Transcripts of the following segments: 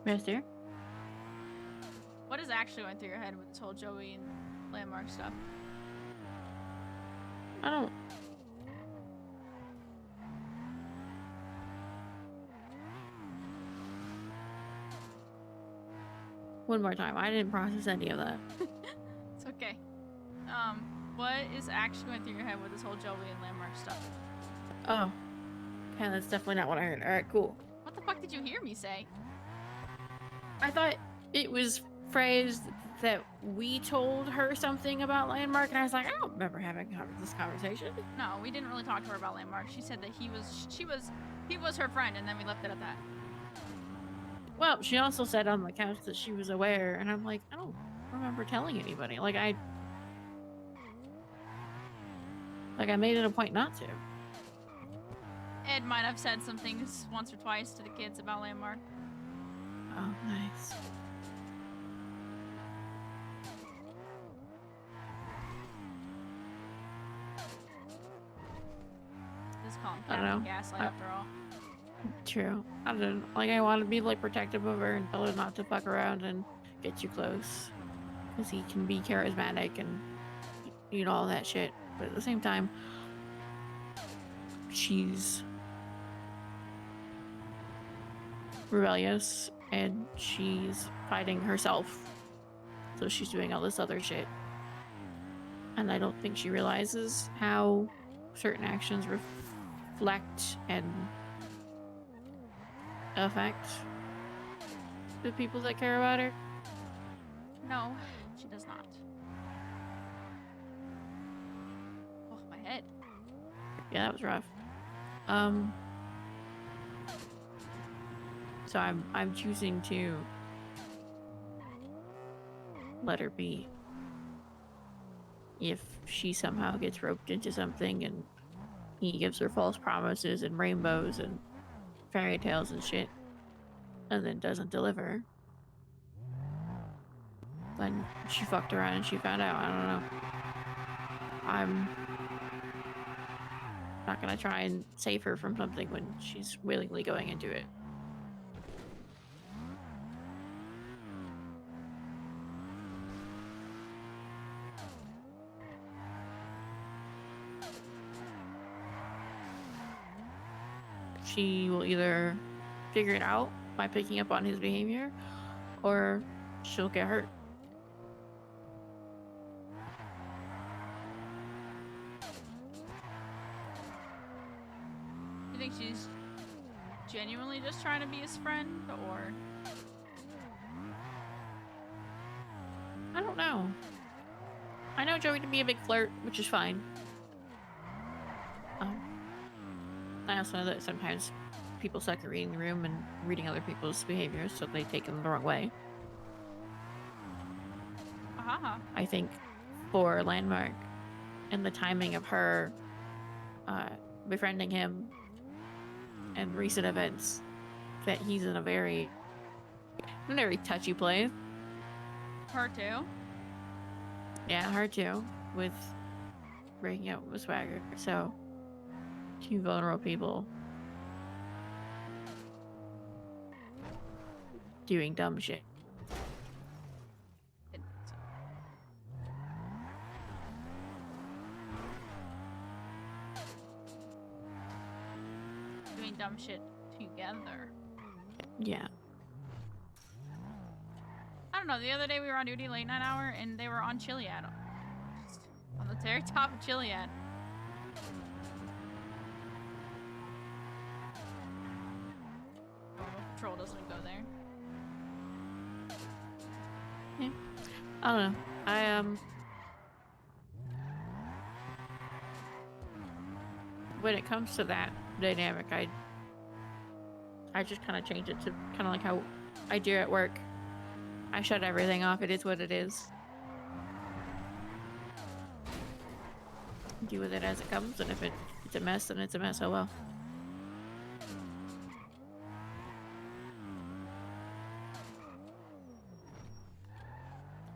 Yes, dear. What is actually going through your head with this whole Joey and Landmark stuff? I don't... One more time. I didn't process any of that. It's okay. What is actually going through your head with this whole Joey and Landmark stuff? Oh. Okay, that's definitely not what I heard. Alright, cool. What the fuck did you hear me say? I thought it was phrased that we told her something about Landmark, and I was like, I don't remember having this conversation. No, we didn't really talk to her about Landmark. She said that he was her friend, and then we left it at that. Well, she also said on the couch that she was aware, and I'm like, I don't remember telling anybody. Like, I made it a point not to. Ed might have said some things once or twice to the kids about Landmark. Oh, nice. Just call him I don't Captain know. Gaslight after all. True. I don't like. I want to be like protective of her and tell her not to fuck around and get too close, because he can be charismatic and you know all that shit. But at the same time, she's rebellious and she's fighting herself, so she's doing all this other shit. And I don't think she realizes how certain actions reflect and affect the people that care about her. No, she does not. Oh, my head. Yeah, that was rough. So I'm choosing to let her be. If she somehow gets roped into something and he gives her false promises and rainbows and fairy tales and shit, and then doesn't deliver, then she fucked around and she found out. I don't know. I'm not gonna try and save her from something when she's willingly going into it. She will either figure it out by picking up on his behavior, or she'll get hurt. You think she's genuinely just trying to be his friend, or? I don't know. I know Joey to be a big flirt, which is fine. I also know that sometimes people suck at reading the room and reading other people's behaviors, so they take them the wrong way. I think for Landmark and the timing of her befriending him and recent events, that he's in a very touchy place. Her too? Yeah, her too, with breaking up with Swagger. So, two vulnerable people doing dumb shit. Doing dumb shit together. Yeah. I don't know, the other day we were on duty late night hour and they were on Chiliad. Just on the very top of Chiliad. Normal patrol doesn't go there. Yeah. I don't know. When it comes to that dynamic, I just kind of change it to kind of like how I do at work. I shut everything off. It is what it is. Deal with it as it comes, and if it's a mess, then it's a mess. Oh well.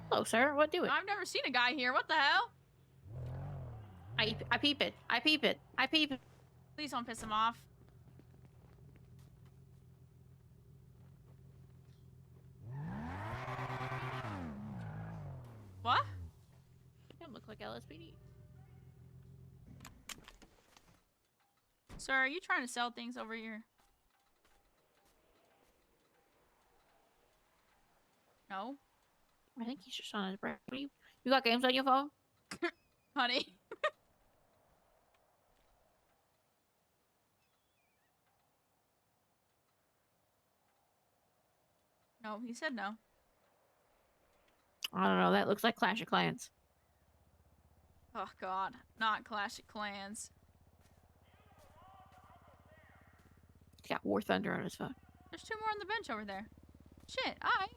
Hello, sir. What do it? I've never seen a guy here. What the hell? I peep it. I peep it. I peep it. Please don't piss him off. LSPD. Sir, are you trying to sell things over here? No? I think he's just on his break. You got games on your phone? Honey. No, he said no. I don't know. That looks like Clash of Clans. Oh god, not Clash of Clans. He's got War Thunder on his phone. There's 2 more on the bench over there. Shit, alright.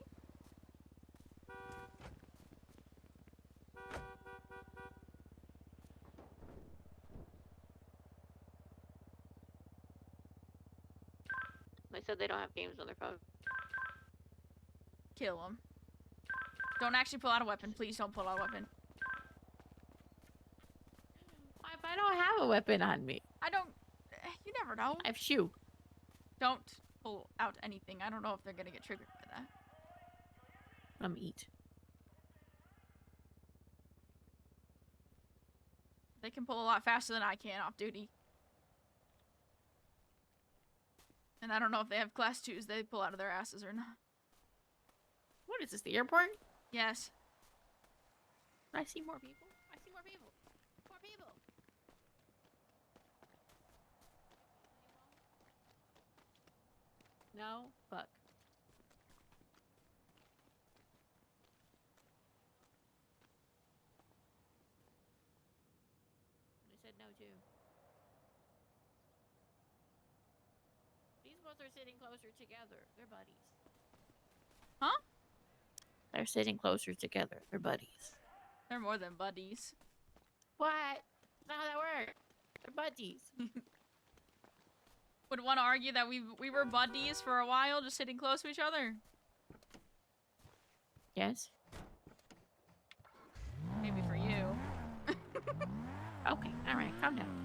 They said they don't have games on their phone. Kill him. Don't actually pull out a weapon. Please don't pull out a weapon. If I don't have a weapon on me. I don't... You never know. I have shoe. Don't pull out anything. I don't know if they're gonna get triggered by that. I'm eat. They can pull a lot faster than I can off duty. And I don't know if they have class 2s they pull out of their asses or not. What is this, the airport? Yes. I see more people. I see more people. More people. No? Fuck. They said no too. These both are sitting closer together. They're buddies. Huh? They're sitting closer together. They're buddies. They're more than buddies. What? That's not how that works. They're buddies. Would want to argue that we were buddies for a while, just sitting close to each other? Yes? Maybe for you. Okay, alright, calm down.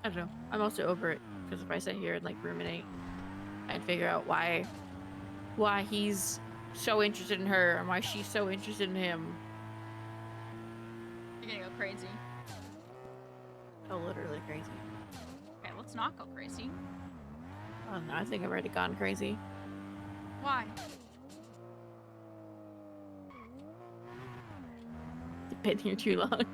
I don't know. I'm also over it because if I sit here and like ruminate and figure out why he's so interested in her and why she's so interested in him. You're gonna go crazy. Oh, literally crazy. Okay, let's not go crazy. Oh no, I think I've already gone crazy. Why? I've been here too long.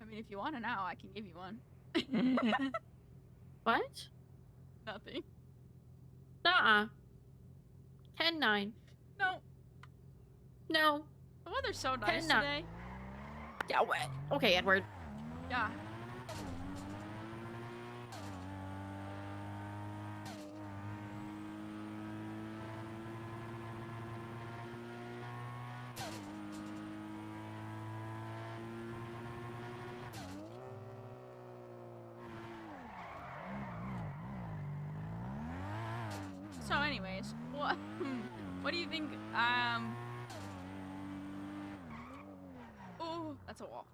I mean, if you want to now, I can give you one. What? Nothing. Nuh-uh. 10-9. No. No. The weather's so nice 10-9. today. Yeah, what? Okay, Edward. Yeah. So anyways, what do you think, oh, that's a wall.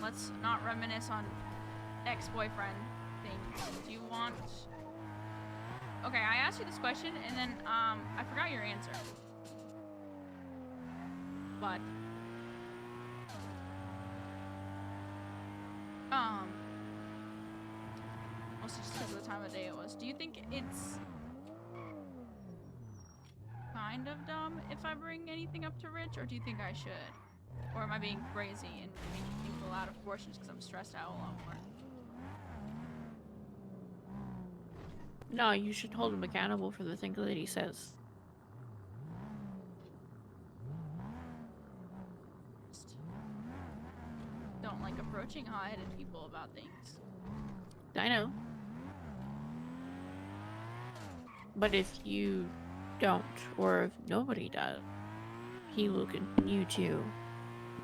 Let's not reminisce on ex-boyfriend things. Do you want... Okay, I asked you this question, and then, I forgot your answer. But... mostly just because of the time of day it was. Do you think it's... kind of dumb if I bring anything up to Rich, or do you think I should? Or am I being crazy and making people out of proportions because I'm stressed out a lot more? No, you should hold him accountable for the things that he says. Just don't like approaching hot-headed people about things. I know. But if you don't, or if nobody does, he will continue to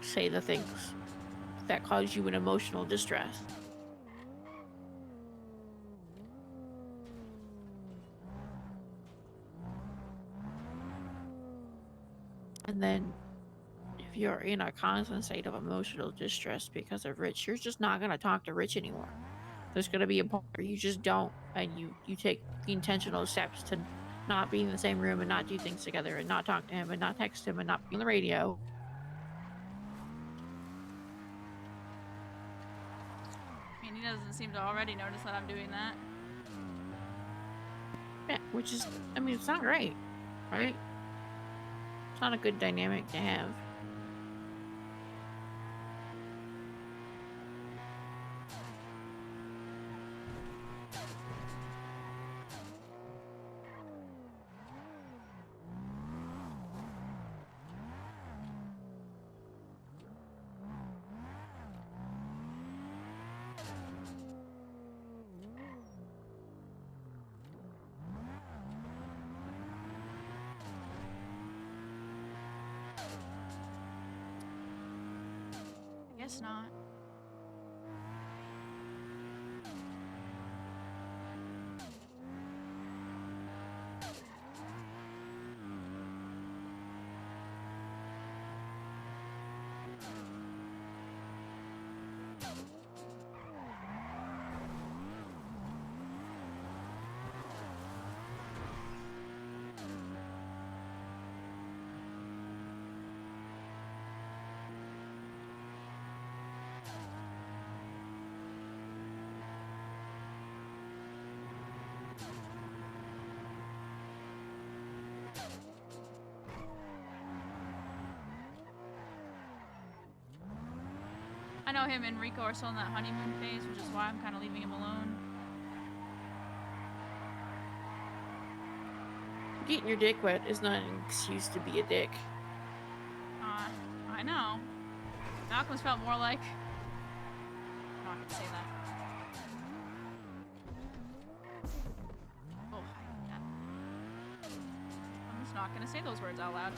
say the things that cause you an emotional distress. And then if you're in a constant state of emotional distress because of Rich, you're just not going to talk to Rich anymore. There's going to be a point where you just don't, and you take the intentional steps to not be in the same room and not do things together and not talk to him and not text him and not be on the radio. I mean, he doesn't seem to already notice that I'm doing that. Yeah, which is, I mean, it's not great, right? It's not a good dynamic to have. I guess not. I know him and Rico are still in that honeymoon phase, which is why I'm kind of leaving him alone. Getting your dick wet is not an excuse to be a dick. I know. Malcolm's felt more like... I'm not gonna say that. Oh, yeah. I'm just not gonna say those words out loud.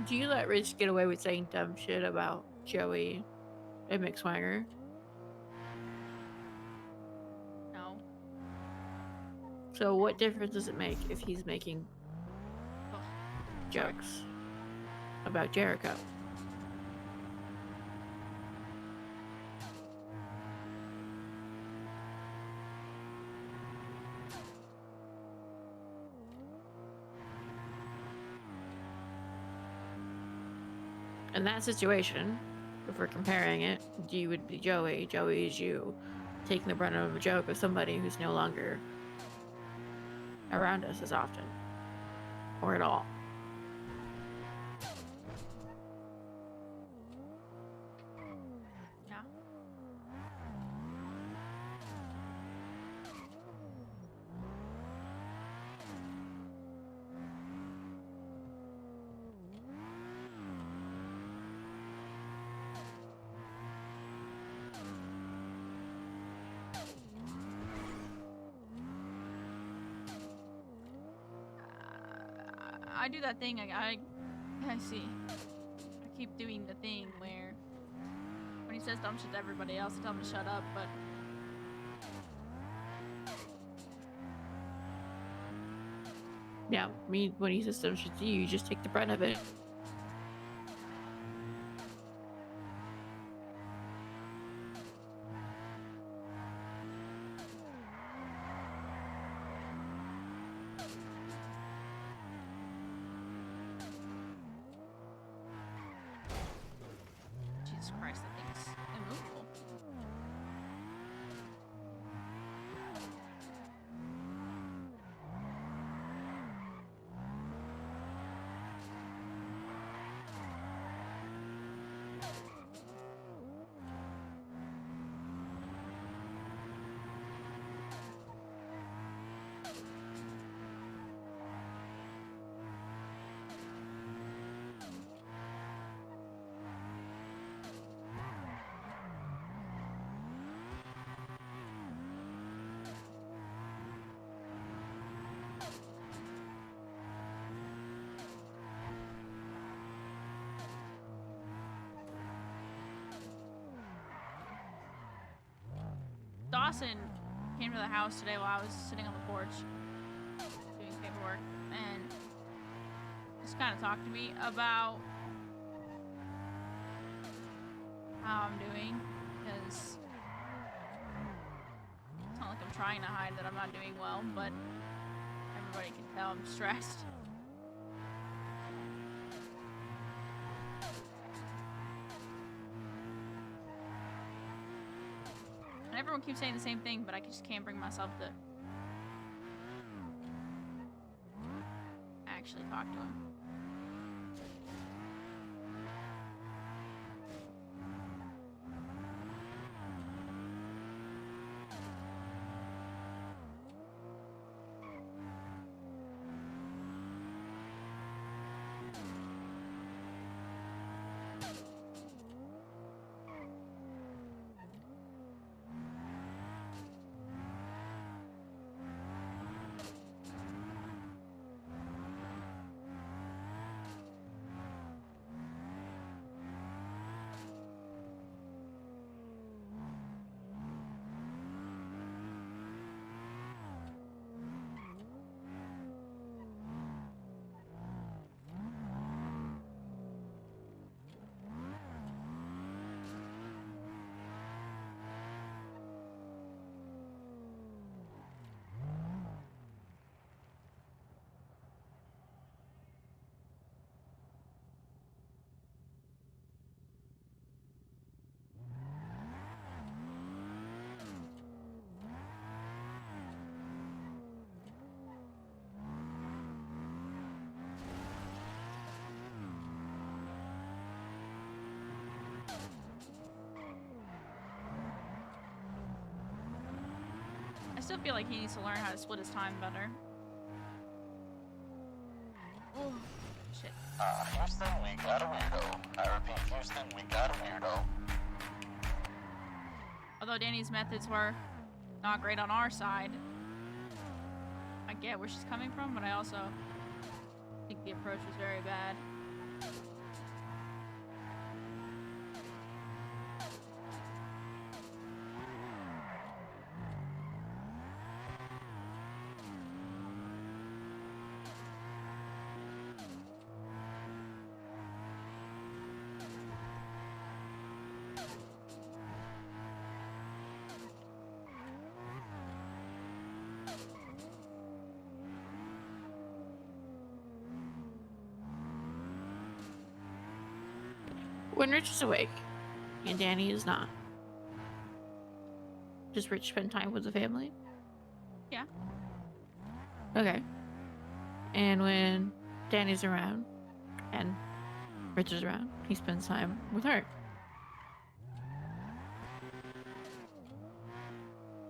Do you let Rich get away with saying dumb shit about Joey and McSwanger? No. So what difference does it make if he's making Ugh. jokes about Jericho? In that situation, if we're comparing it, you would be Joey. Joey is you taking the brunt of a joke of somebody who's no longer around us as often or at all. Yeah. I do that thing. I see. I keep doing the thing where says dumb shit to everybody else. I tell him to shut up, but Yeah, when he says some shit to you, you just take the brunt of it. Jesus Christ, that thing's immovable. Dawson came to the house today while I was sitting on the porch doing paperwork and just kind of talked to me about how I'm doing, because it's not like I'm trying to hide that I'm not doing well, but everybody can tell I'm stressed. And everyone keeps saying the same thing, but I just can't bring myself to actually talk to him. I still feel like he needs to learn how to split his time better. Oh, shit. Houston, we got a weirdo. I repeat, Houston, we got a weirdo. Although Danny's methods were not great on our side, I get where she's coming from, but I also think the approach was very bad. When Rich is awake, and Danny is not, does Rich spend time with the family? Yeah. Okay. And when Danny's around, and Rich is around, he spends time with her.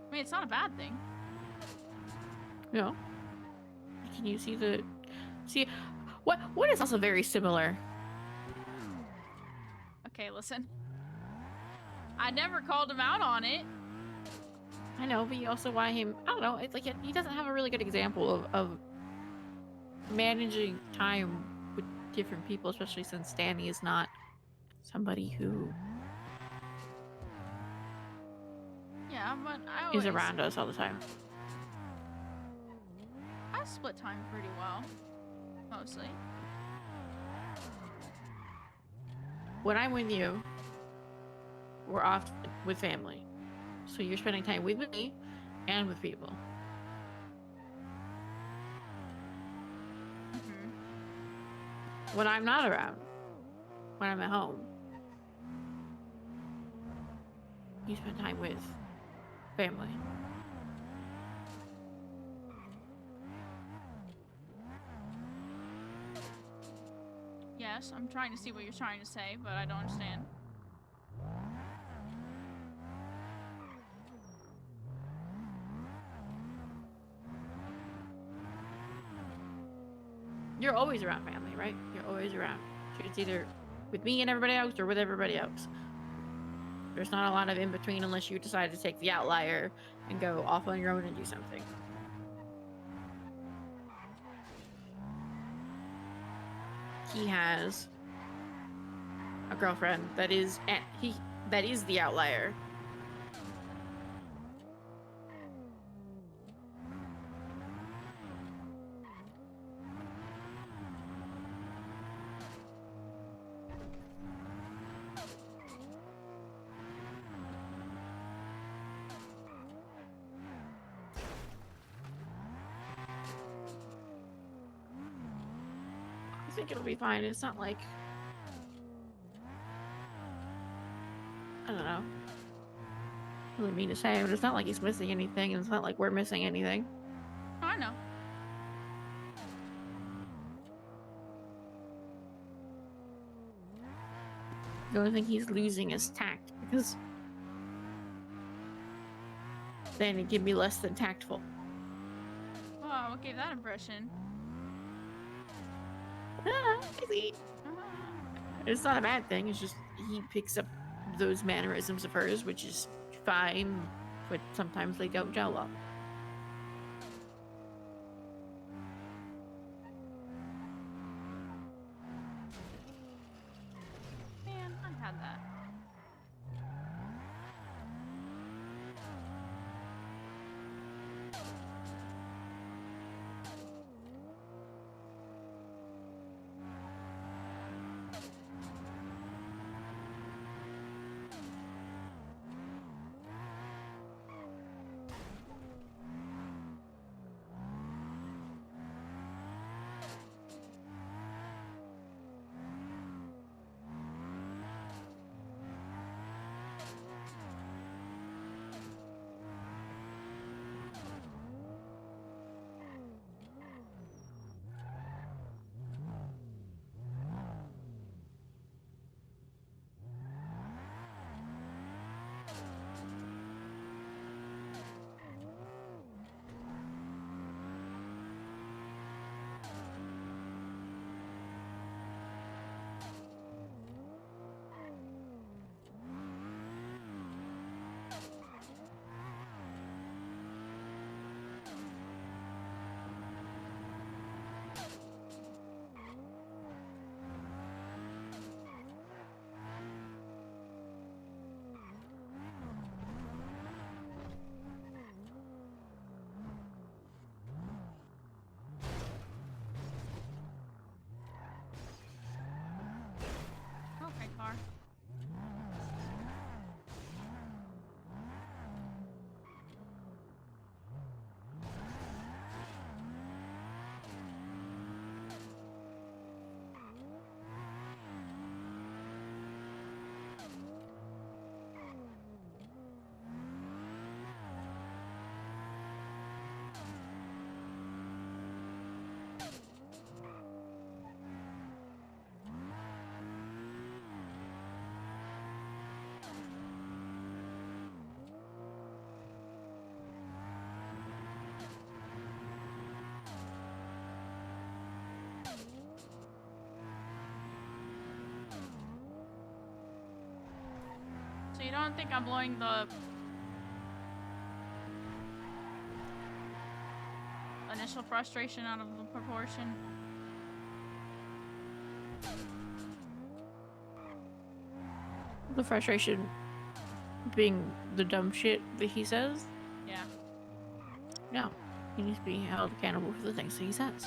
I mean, it's not a bad thing. You know? Can you see what is also very similar? Okay, listen. I never called him out on it. I know, but you also want him, I don't know, it's like he doesn't have a really good example of managing time with different people, especially since Danny is not somebody who Yeah, but is around us all the time. I split time pretty well, mostly. When I'm with you, we're off with family. So you're spending time with me and with people. When I'm not around, when I'm at home, you spend time with family. Yes, I'm trying to see what you're trying to say, but I don't understand. You're always around family, right? You're always around. So it's either with me and everybody else or with everybody else. There's not a lot of in between unless you decide to take the outlier and go off on your own and do something. He has a girlfriend that is the outlier. I think it'll be fine. It's not like, I don't know. Really mean to say, but it's not like he's missing anything, and it's not like we're missing anything. Oh, I know. The only thing he's losing is tact, because then it can be less than tactful. Oh, what gave that impression? It's not a bad thing, it's just he picks up those mannerisms of hers, which is fine, but sometimes they don't gel up. Man, I had that. Okay, car. So you don't think I'm blowing the initial frustration out of the proportion? The frustration being the dumb shit that he says. Yeah. No, he needs to be held accountable for the things that he says.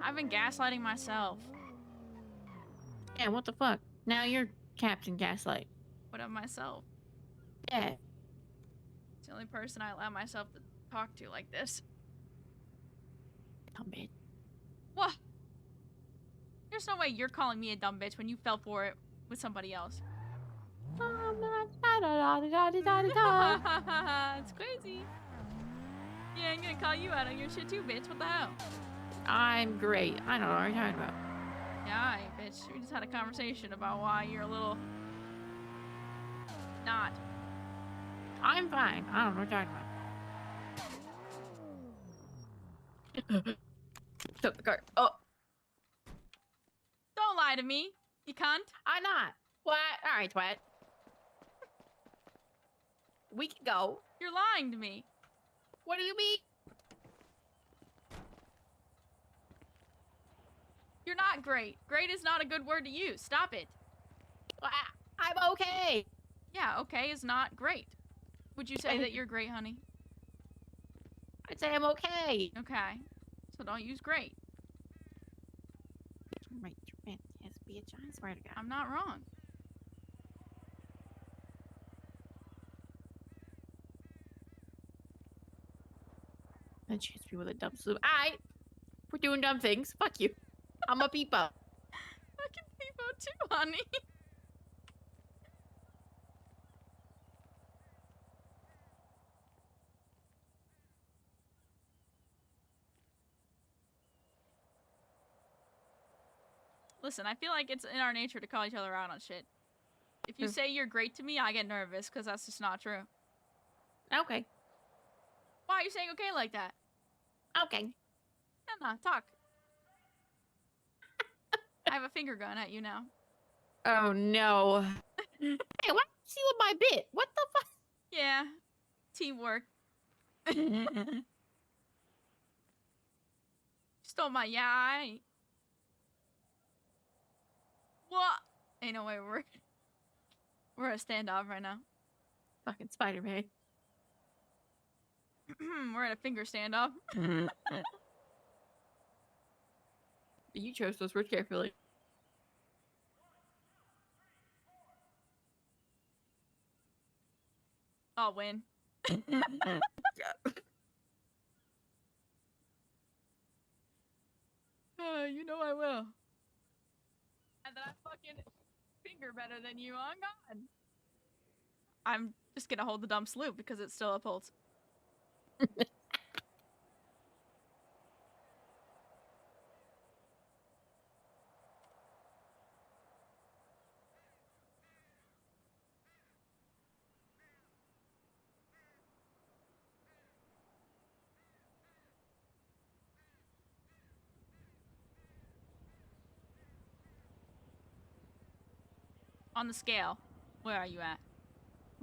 I've been gaslighting myself. Yeah, what the fuck? Now you're Captain Gaslight. What of myself? Yeah. It's the only person I allow myself to talk to like this. Dumb bitch. What? There's no way you're calling me a dumb bitch when you fell for it with somebody else. It's crazy. Yeah, I'm gonna call you out on your shit too, bitch. What the hell? I'm great. I don't know what you're talking about. Yeah, alright, bitch. We just had a conversation about why you're a little... not. I'm fine. I don't know what you're talking about. Took the cart. Oh, Don't lie to me, you cunt. I'm not. What? All right, twat. We can go. You're lying to me. What do you mean? You're not great. Great is not a good word to use. Stop it. I'm okay. Yeah, okay is not great. Would you say that you're great, honey? I'd say I'm okay. Okay. So don't use great. Right, yes, bitch. I swear to God. I'm not wrong. Then she hits me with a dumb salute. Alright. We're doing dumb things. Fuck you. I'm a peepo. I can people too, honey. Listen, I feel like it's in our nature to call each other out on shit. If you say you're great to me, I get nervous because that's just not true. Okay. Why are you saying okay like that? Okay. No, talk. I have a finger gun at you now. Oh no. Hey, why are you stealing my bit? What the fuck? Yeah. Teamwork. Stole my yai. What? Ain't no way we're at a standoff right now. Fucking Spider-Man. We're at a finger standoff. You chose those words carefully. I'll win. You know I will. And then I fucking finger better than you on God. I'm just gonna hold the dumb salute because it still upholds. On the scale, where are you at?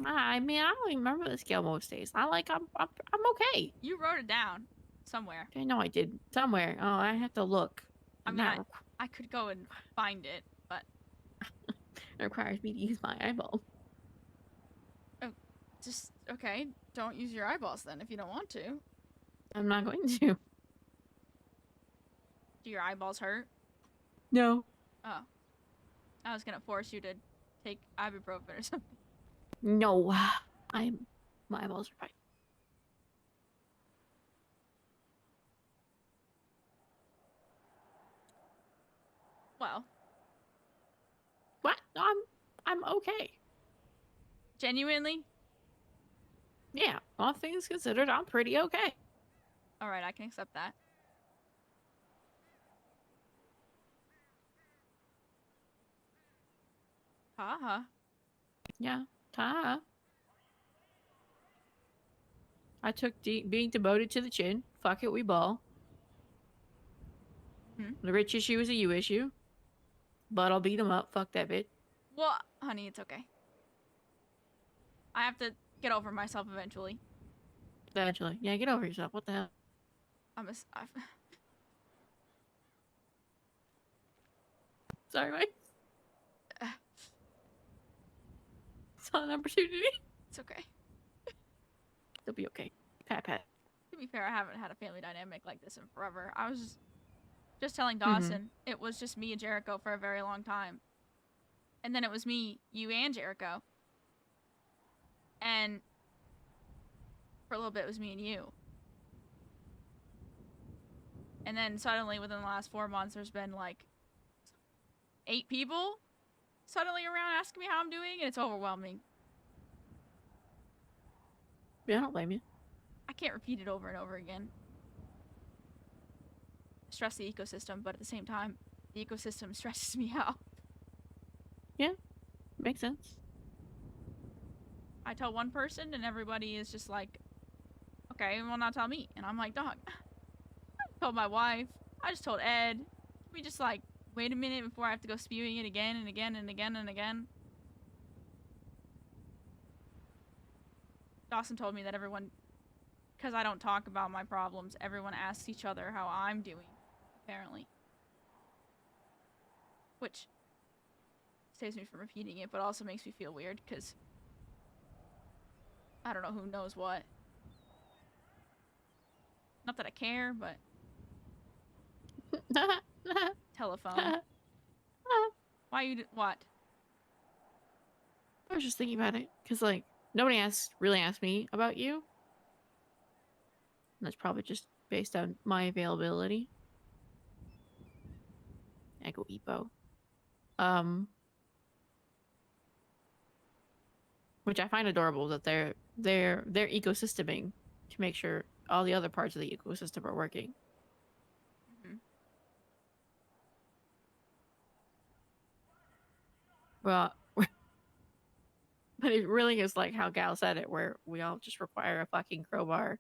I mean, I don't even remember the scale most days. I'm okay. You wrote it down somewhere. I know I did somewhere. Oh, I have to look. I And mean, that I could go and find it, but requires me to use my eyeball. just okay. Don't use your eyeballs then if you don't want to. I'm not going to. Do your eyeballs hurt? No. Oh, I was gonna force you to take ibuprofen or something. No. My eyeballs are fine. Well, What? No, I'm okay. genuinely. Yeah, all things considered, I'm pretty okay. All right, I can accept that. Haha. Yeah. Ta. I took being demoted to the chin. Fuck it, we ball. The rich issue is a you issue. But I'll beat him up. Fuck that bitch. Well, honey, it's okay. I have to get over myself eventually. Eventually. Yeah, get over yourself. What the hell? Sorry, Mike. saw an opportunity. It's okay. It'll be okay. Pat, pat. To be fair, I haven't had a family dynamic like this in forever. I was just telling Mm-hmm. Dawson it was just me and Jericho for a very long time. And then it was me, you, and Jericho. And for a little bit, it was me and you. And then suddenly, within the last 4 months, there's been like 8 people suddenly around asking me how I'm doing, and it's overwhelming. Yeah, I don't blame you. I can't repeat it over and over again. Stress the ecosystem, but at the same time, the ecosystem stresses me out. Yeah, makes sense. I tell one person, and everybody is just like, okay, well, now tell me. And I'm like, dog, I told my wife. I just told Ed. Can we just, like, wait a minute before I have to go spewing it again and again and again and again? Dawson told me that everyone, because I don't talk about my problems, everyone asks each other how I'm doing, apparently. Which saves me from repeating it, but also makes me feel weird, because I don't know who knows what. Not that I care, but telephone. Why you what? I was just thinking about it because, like, nobody really asked me about you. And that's probably just based on my availability. I go Epo. Which I find adorable that they're ecosysteming to make sure all the other parts of the ecosystem are working. Mm-hmm. Well, but it really is like how Gal said it, where we all just require a fucking crowbar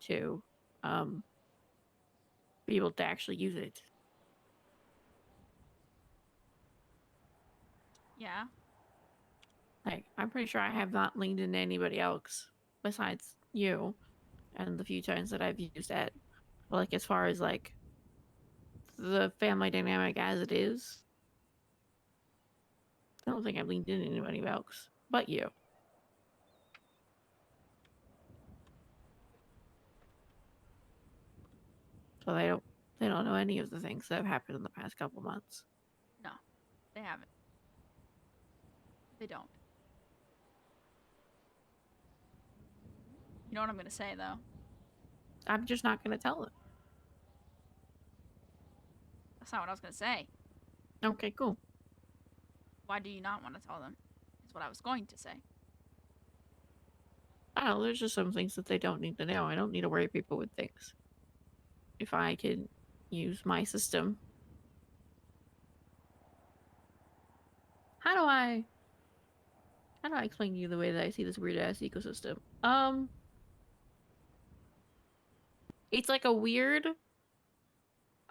to be able to actually use it. Yeah. Like, I'm pretty sure I have not leaned into anybody else besides you and the few times that I've used it. But, like, as far as, like, the family dynamic as it is, I don't think I've leaned into anybody else but you. So they don't know any of the things that have happened in the past couple months. No, they haven't. They don't. You know what I'm gonna say, though? I'm just not going to tell them. That's not what I was gonna say. Okay, cool. Why do you not want to tell them? Is what I was going to say. I don't know, there's just some things that they don't need to know. I don't need to worry people with things. If I can use my system. How do I explain to you the way that I see this weird ass ecosystem? It's like a weird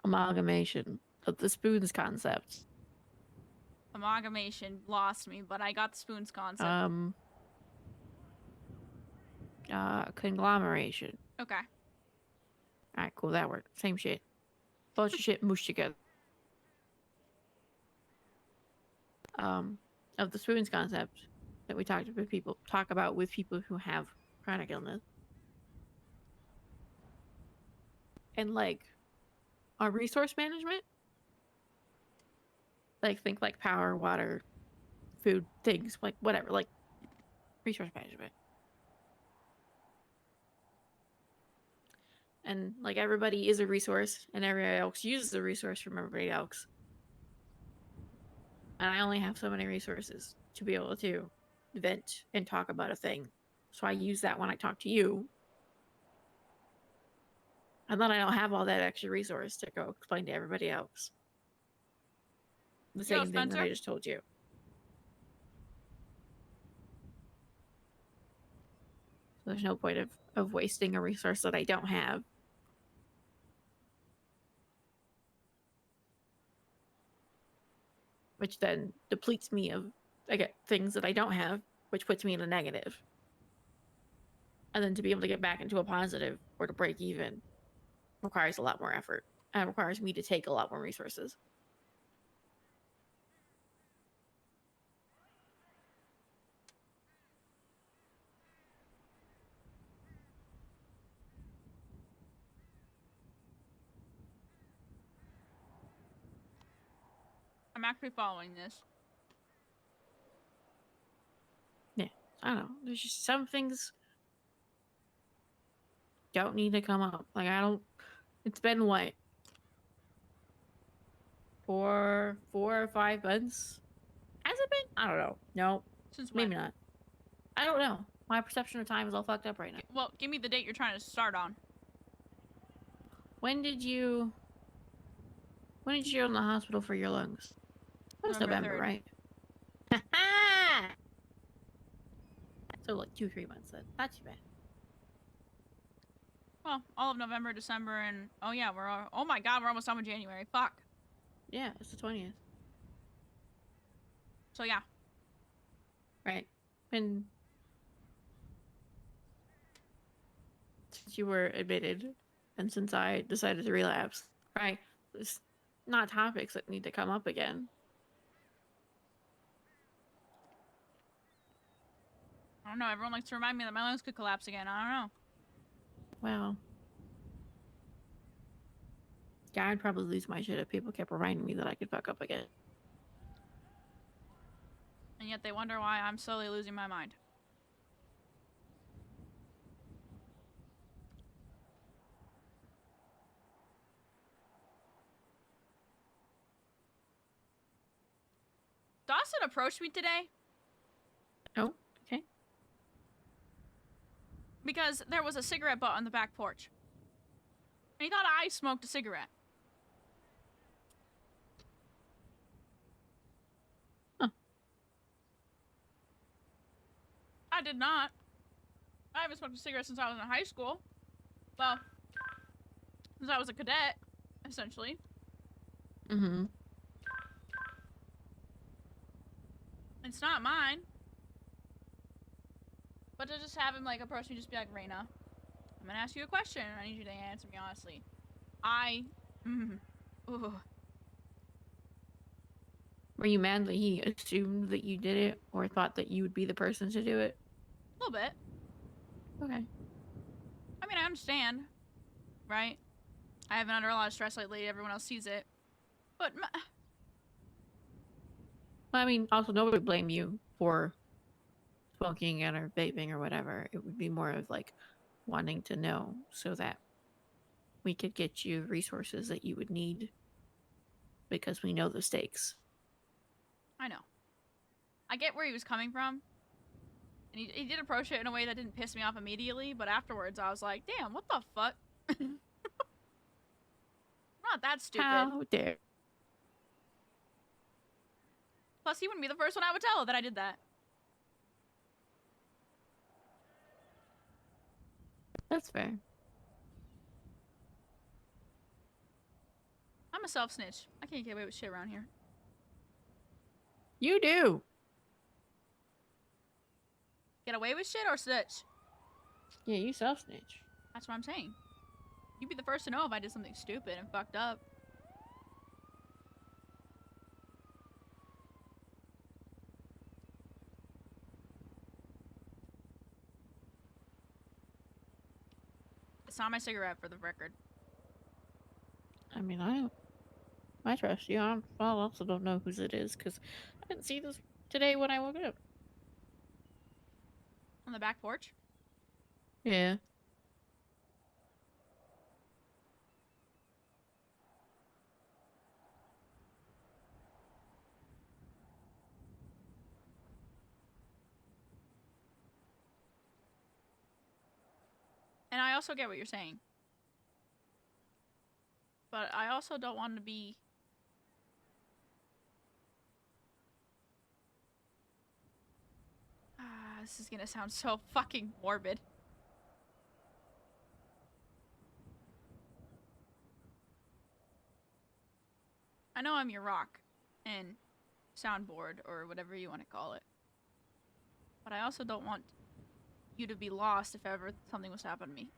amalgamation of the spoons concept. Amalgamation lost me, but I got the spoons concept. Conglomeration. Okay. Alright, cool, that worked. Same shit. Bunch of shit mushed together. Of the spoons concept that we talk about with people who have chronic illness. And, like, our resource management, like, think like power, water, food, things, like, whatever, like, resource management. And, like, everybody is a resource, and everybody else uses the resource from everybody else. And I only have so many resources to be able to vent and talk about a thing. So I use that when I talk to you. And then I don't have all that extra resource to go explain to everybody else the same thing that I just told you. So there's no point of wasting a resource that I don't have. Which then depletes me of, I get things that I don't have, which puts me in a negative. And then to be able to get back into a positive or to break even requires a lot more effort. And requires me to take a lot more resources. actually following this. Yeah, I don't know. There's just some things don't need to come up. Like, I don't. It's been what, 4 or 5 months? Has it been? I don't know. No, Since when? maybe not. I don't know. My perception of time is all fucked up right now. Well, give me the date you're trying to start on. When did you go in the hospital for your lungs? That was November November, 3rd. right? So like 2-3 months then. Not too bad. Well, all of November, December, and oh yeah, oh my god, we're almost done with January. Fuck. Yeah, it's the 20th. So yeah. Right. And since you were admitted, and since I decided to relapse, right? There's not topics that need to come up again. I don't know. Everyone likes to remind me that my lungs could collapse again. I don't know. Well, yeah, I'd probably lose my shit if people kept reminding me that I could fuck up again. And yet they wonder why I'm slowly losing my mind. Dawson approached me today Oh, okay. because there was a cigarette butt on the back porch. And he thought I smoked a cigarette. Huh. I did not. I haven't smoked a cigarette since I was in high school. Well, since I was a cadet, essentially. Mm-hmm. It's not mine. But to just have him, like, approach me, just be like, Reyna, I'm gonna ask you a question, and I need you to answer me honestly. Ooh. Were you mad that he assumed that you did it, or thought that you would be the person to do it? A little bit. Okay. I mean, I understand, right? I have been under a lot of stress lately. Everyone else sees it. But, Well, I mean, also nobody would blame you for smoking and or vaping or whatever. It would be more of like wanting to know so that we could get you resources that you would need because we know the stakes. I know. I get where he was coming from. And he did approach it in a way that didn't piss me off immediately, but afterwards I was like, damn, what the fuck? I'm not that stupid. How dare. Plus, he wouldn't be the first one I would tell that I did that. That's fair. I'm a self-snitch. I can't get away with shit around here. You do. Get away with shit or snitch? Yeah, you self-snitch. That's what I'm saying. You'd be the first to know if I did something stupid and fucked up. It's not my cigarette, for the record. I mean, I trust you. I also don't know whose it is because I didn't see this today when I woke up. On the back porch? Yeah. And I also get what you're saying. But I also don't want to be... this is gonna sound so fucking morbid. I know I'm your rock and soundboard or whatever you want to call it. But I also don't want you to be lost if ever something was to happen to me.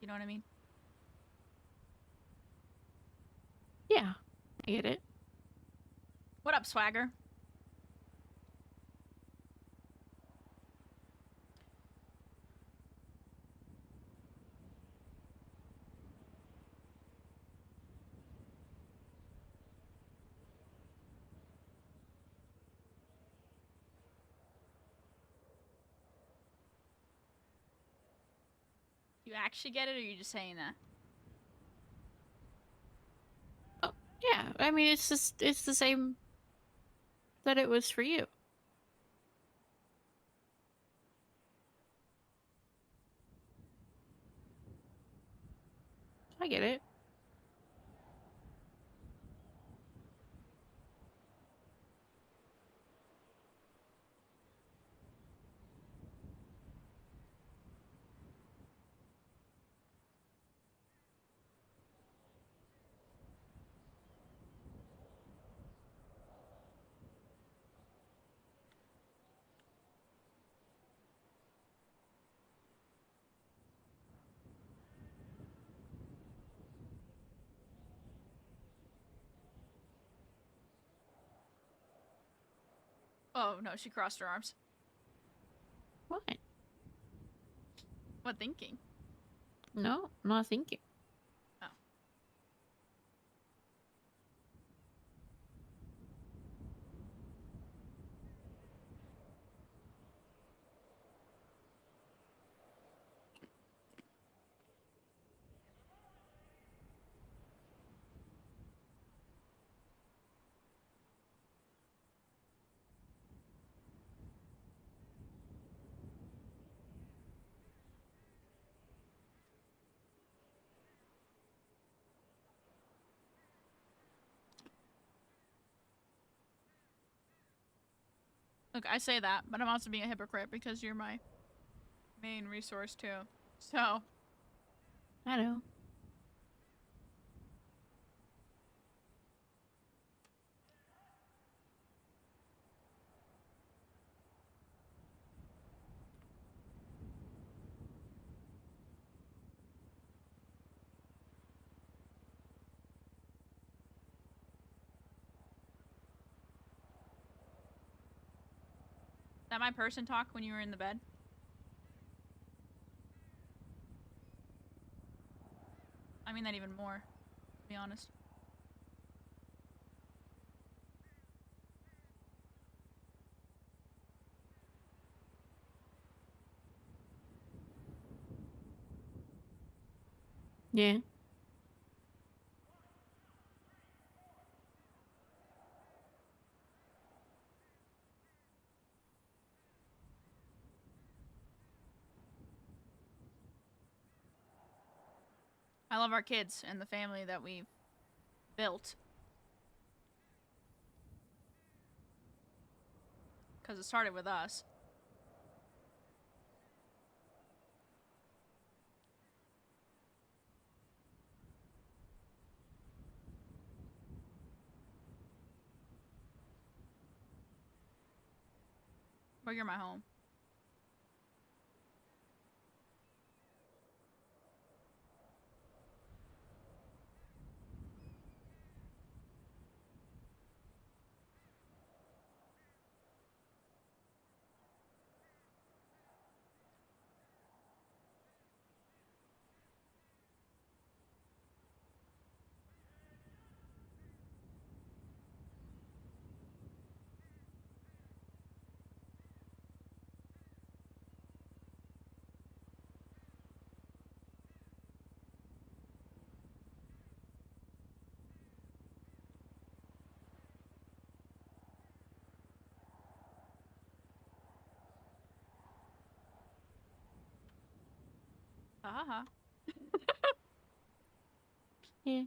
You know what I mean? I get it. What up, swagger? You actually get it, or are you just saying that? Oh, yeah. I mean, it's the same that it was for you. I get it. Oh no, she crossed her arms. What? What thinking? No, I'm not thinking. Oh. Look, I say that, but I'm also being a hypocrite because you're my main resource too. So, I know. that my person talk when you were in the bed? I mean that even more, to be honest. Yeah. I love our kids and the family that we've built. Because it started with us. But you're my home. Haha. Yeah.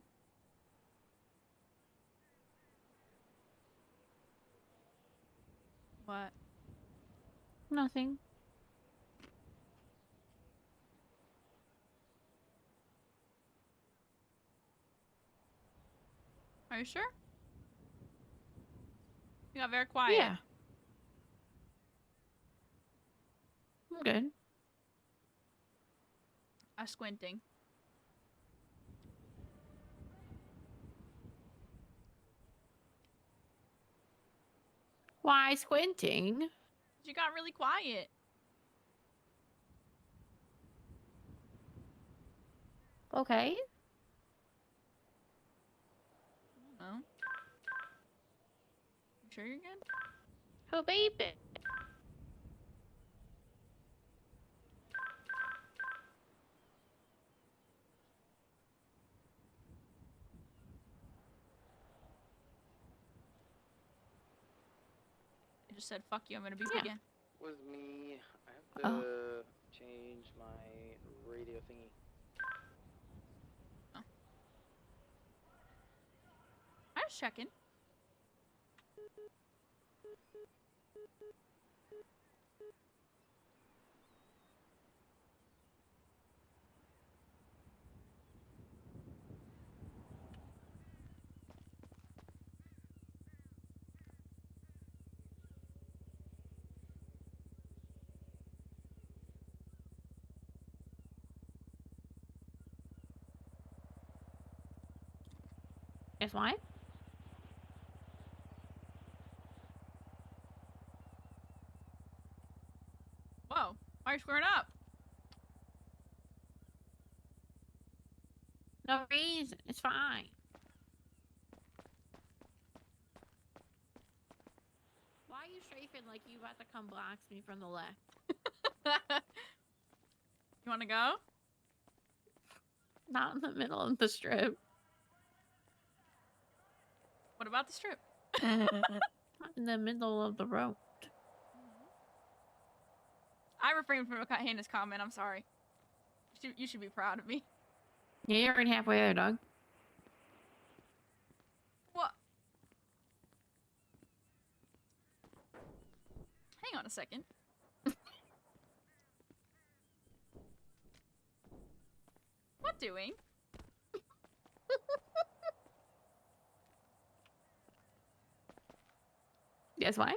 What? Nothing. Are you sure? You got very quiet. Yeah. I'm good. I'm squinting. Why squinting? You got really quiet. Okay. Oh. You sure you're good? Oh, baby. I just said, fuck you, I'm gonna beep Yeah. again. Was me. I have Oh. to change my radio thingy. I was checking. Guess why? Whoa. Why are you squaring up? No reason. It's fine. Why are you strafing like you about to come blocks me from the left? You wanna go? Not in the middle of the strip. What about the strip? Not in the middle of the road. I refrained from Hannah's comment, I'm sorry. You should be proud of me. Yeah, you're already halfway there, dog. What? Hang on a second. What doing? Guess why?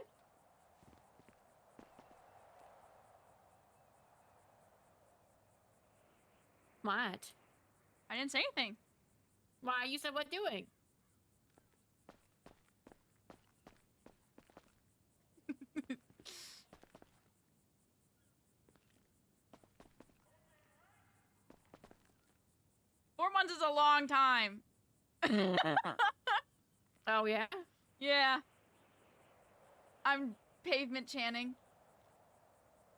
What? I didn't say anything. Why? You said what doing? Four months is a long time. Oh, yeah? Yeah. I'm pavement channing.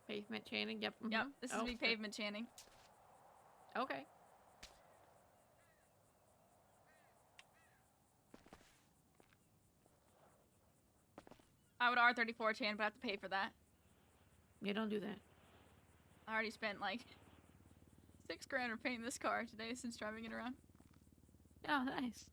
Pavement chaining? Yep. Yep, mhm. this is Oh, me good. pavement channing. Okay. I would R34 chan, but I have to pay for that. You don't do that. I already spent like $6 grand repaying this car today since driving it around. Oh, nice.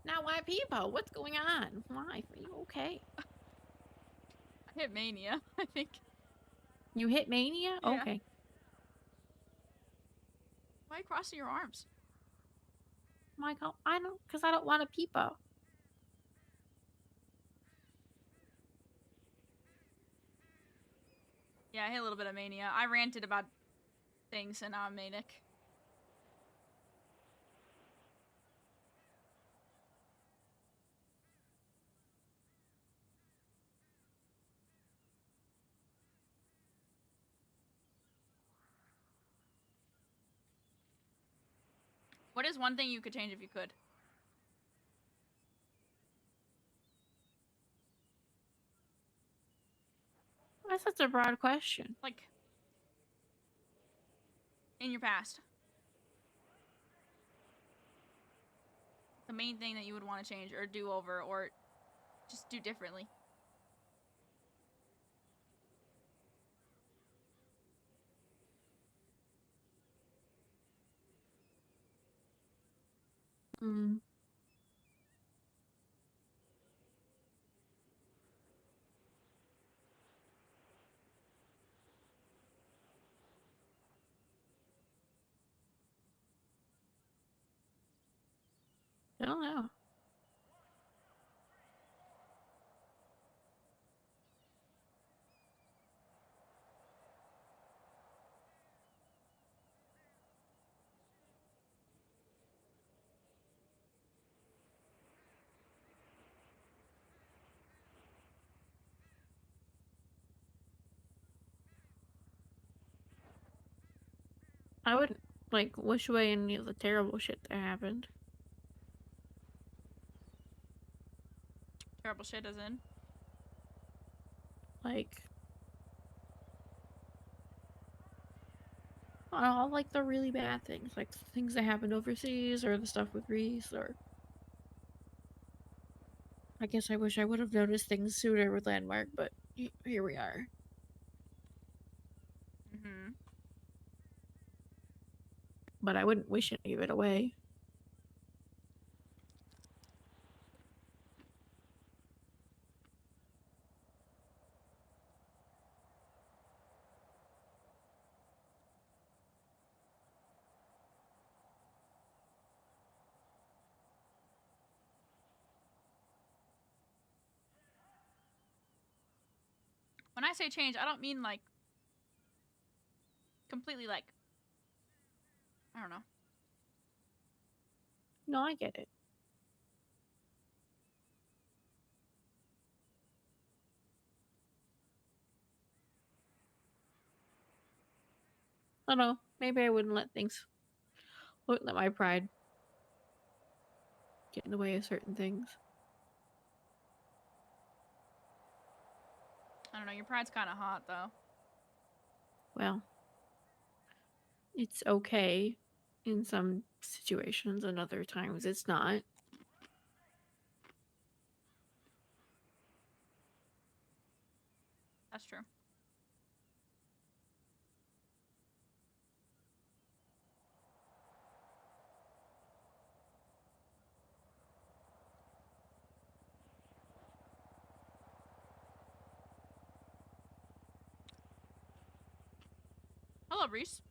Now, why Peepo? What's going on? Why? Are you okay? I hit mania, I think. You hit mania? Yeah. Okay. Why are you crossing your arms? Michael, I don't, because I don't want a Peepo. Yeah, I hit a little bit of mania. I ranted about things and now I'm manic. What is one thing you could change if you could? That's such a broad question. Like, in your past. The main thing that you would want to change or do over or just do differently. Mm. I don't know. I wouldn't like wish away any of the terrible shit that happened. Terrible shit as in. Like all like the really bad things, like things that happened overseas or the stuff with Reese, or I guess I wish I would have noticed things sooner with Landmark, but here we are. Mm-hmm. But I wouldn't wish any of it away. When I say change, I don't mean like completely like, I don't know. No, I get it. I don't know. Maybe I wouldn't let my pride get in the way of certain things. I don't know. Your pride's kind of hot though. Well, it's okay in some situations, and other times it's not. That's true. Hello, Reese.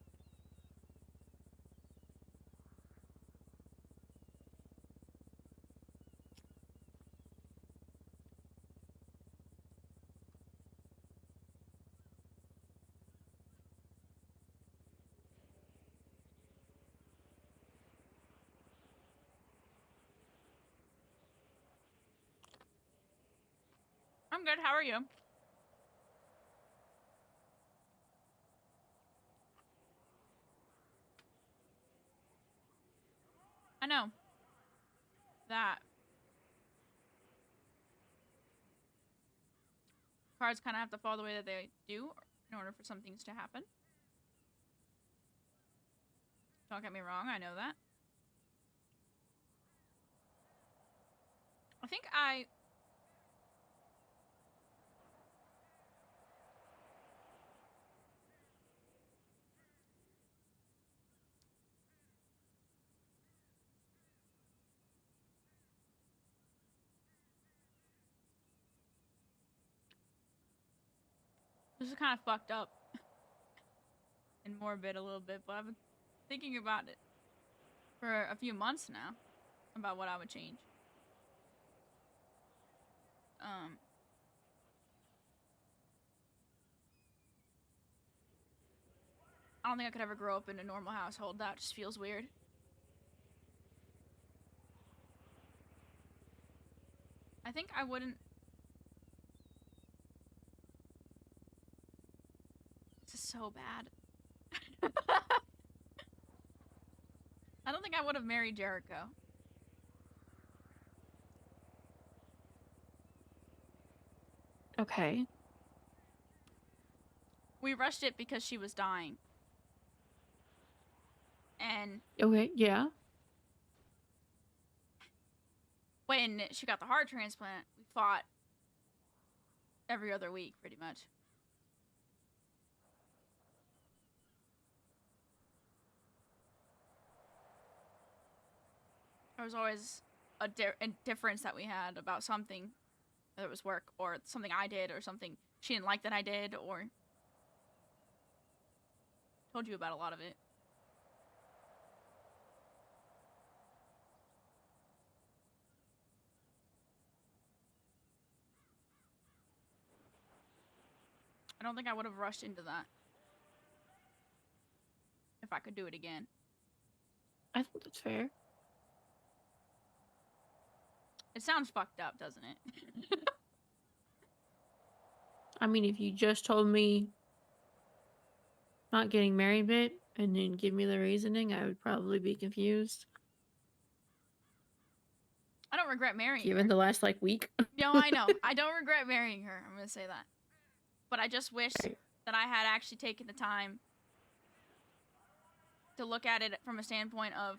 I'm good. How are you? I know that cards kind of have to fall the way that they do in order for some things to happen. Don't get me wrong. I know that. I think this is kind of fucked up and morbid a little bit, but I've been thinking about it for a few months now about what I would change. I don't think I could ever grow up in a normal household. That just feels weird. I think I wouldn't. This is so bad. I don't think I would have married Jericho. Okay. We rushed it because she was dying. And Okay, yeah. when she got the heart transplant, we fought every other week, pretty much. There was always a difference that we had about something, whether it was work or something I did or something she didn't like that I did, or told you about a lot of it. I don't think I would have rushed into that if I could do it again. I think that's fair. It sounds fucked up, doesn't it? I mean, if you just told me not getting married bit, and then give me the reasoning, I would probably be confused. I don't regret marrying Given her. the last like week. No, I know. I don't regret marrying her. I'm gonna say that. But I just wish Right. that I had actually taken the time to look at it from a standpoint of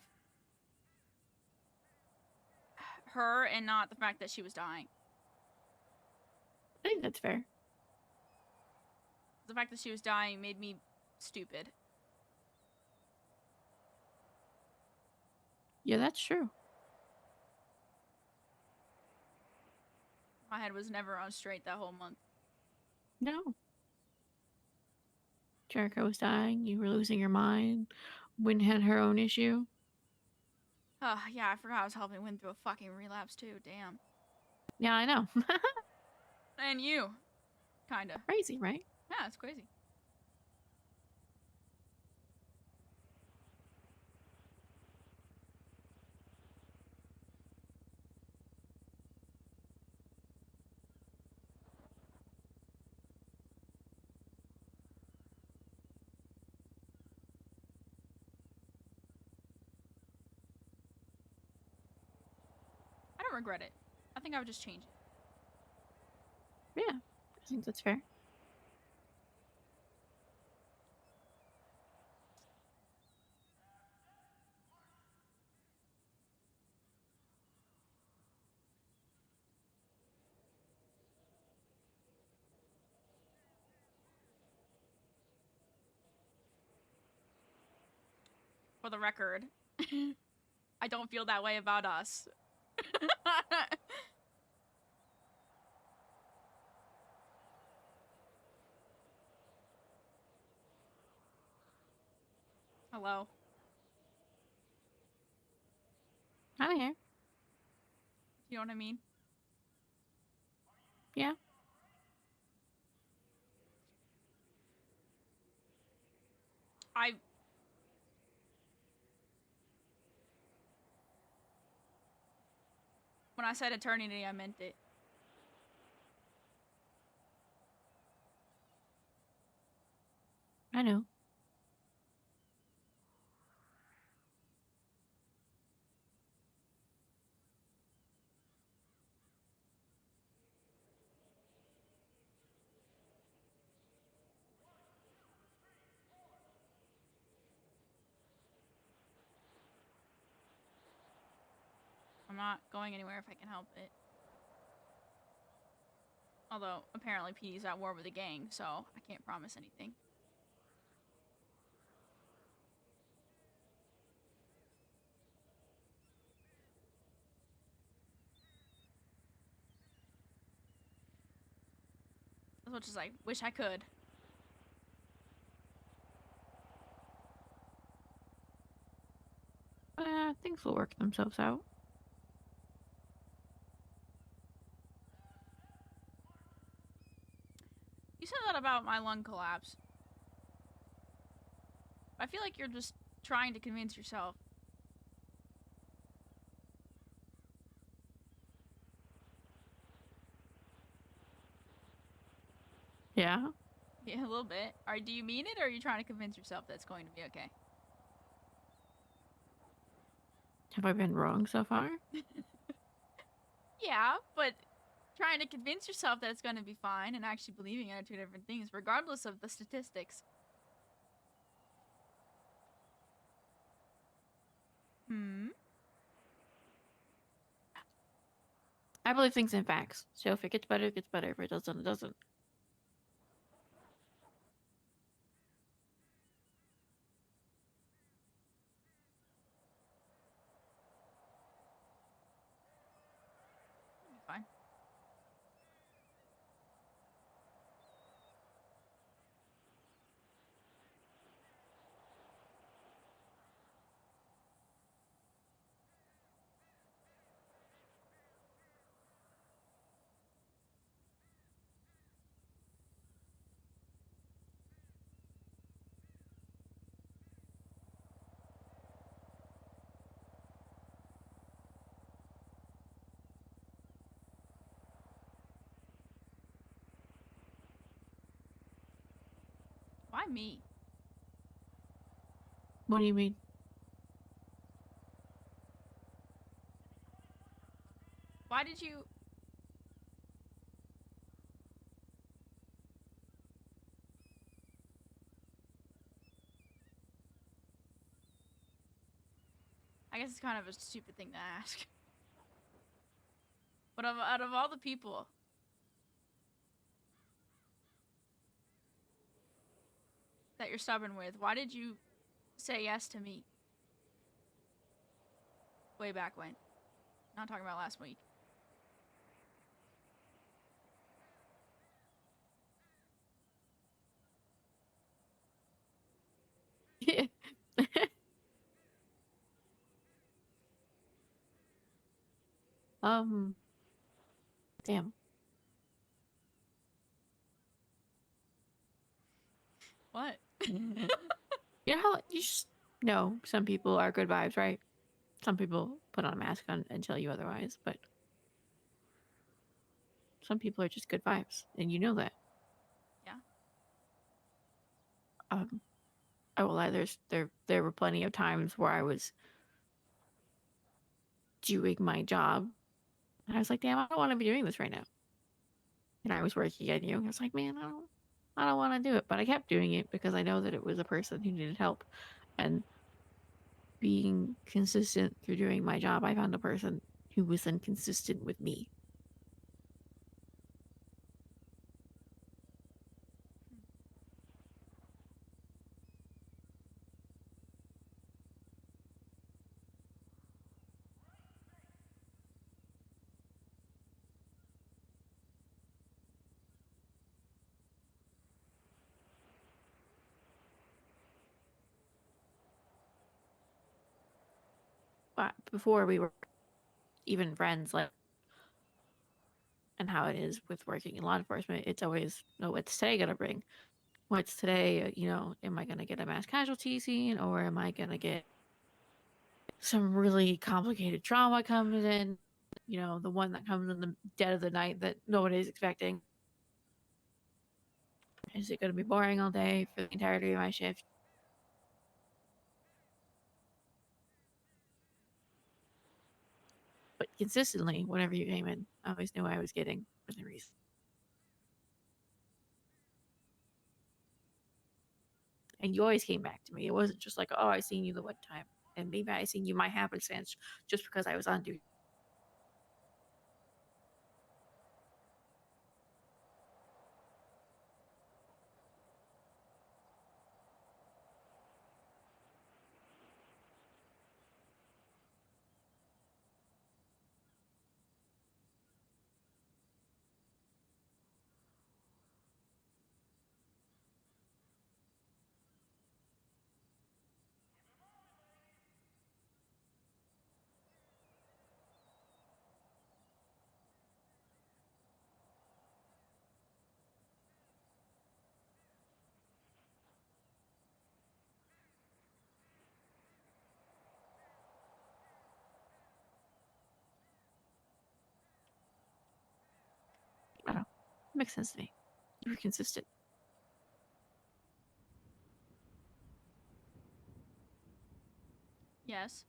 her and not the fact that she was dying. I think that's fair. The fact that she was dying made me stupid. Yeah, that's true. My head was never on straight that whole month. No. Jericho was dying. You were losing your mind. Wynn had her own issue. Oh, yeah, I forgot I was helping Win through a fucking relapse too. Damn. Yeah, I know. And you. Kinda. Crazy, right? Yeah, it's crazy. I don't regret it. I think I would just change it. Yeah, I think that's fair. For the record, I don't feel that way about us. Hello. I'm here. You know what I mean? Yeah. When I said eternity, I meant it. I know. I'm not going anywhere if I can help it. Although, apparently PD's at war with the gang, so I can't promise anything. As much as I wish I could. Things will work themselves out. You said that about my lung collapse. I feel like you're just trying to convince yourself. Yeah. Yeah, a little bit. Do you mean it, or are you trying to convince yourself that it's going to be okay? Have I been wrong so far? Yeah, but trying to convince yourself that it's going to be fine and actually believing it are two different things, regardless of the statistics. I believe things in facts. So if it gets better, it gets better. If it doesn't, it doesn't. It'll be fine. Why me? What do you mean? Why did you... I guess it's kind of a stupid thing to ask. But out of all the people that you're stubborn with, why did you say yes to me? Way back when. Not talking about last week. Damn. What? You know how you just know some people are good vibes, right? Some people put on a mask and tell you otherwise, but some people are just good vibes, and you know that. Yeah. I will lie. There were plenty of times where I was doing my job, and I was like, "Damn, I don't want to be doing this right now." And I was working at you. I was like, "Man, I don't want to do it," but I kept doing it because I know that it was a person who needed help, and being consistent through doing my job, I found a person who was then consistent with me. But before we were even friends, like, and how it is with working in law enforcement, it's always, "No, what's today gonna bring? What's today? Am I gonna get a mass casualty scene, or am I gonna get some really complicated trauma comes in? The one that comes in the dead of the night that nobody's expecting. Is it gonna be boring all day for the entirety of my shift?" But consistently, whenever you came in, I always knew I was getting within reason. And you always came back to me. It wasn't just like, "Oh, I seen you the one time," and maybe I seen you my happenstance just because I was on duty. I don't know. It makes sense to me. You were consistent. Yes.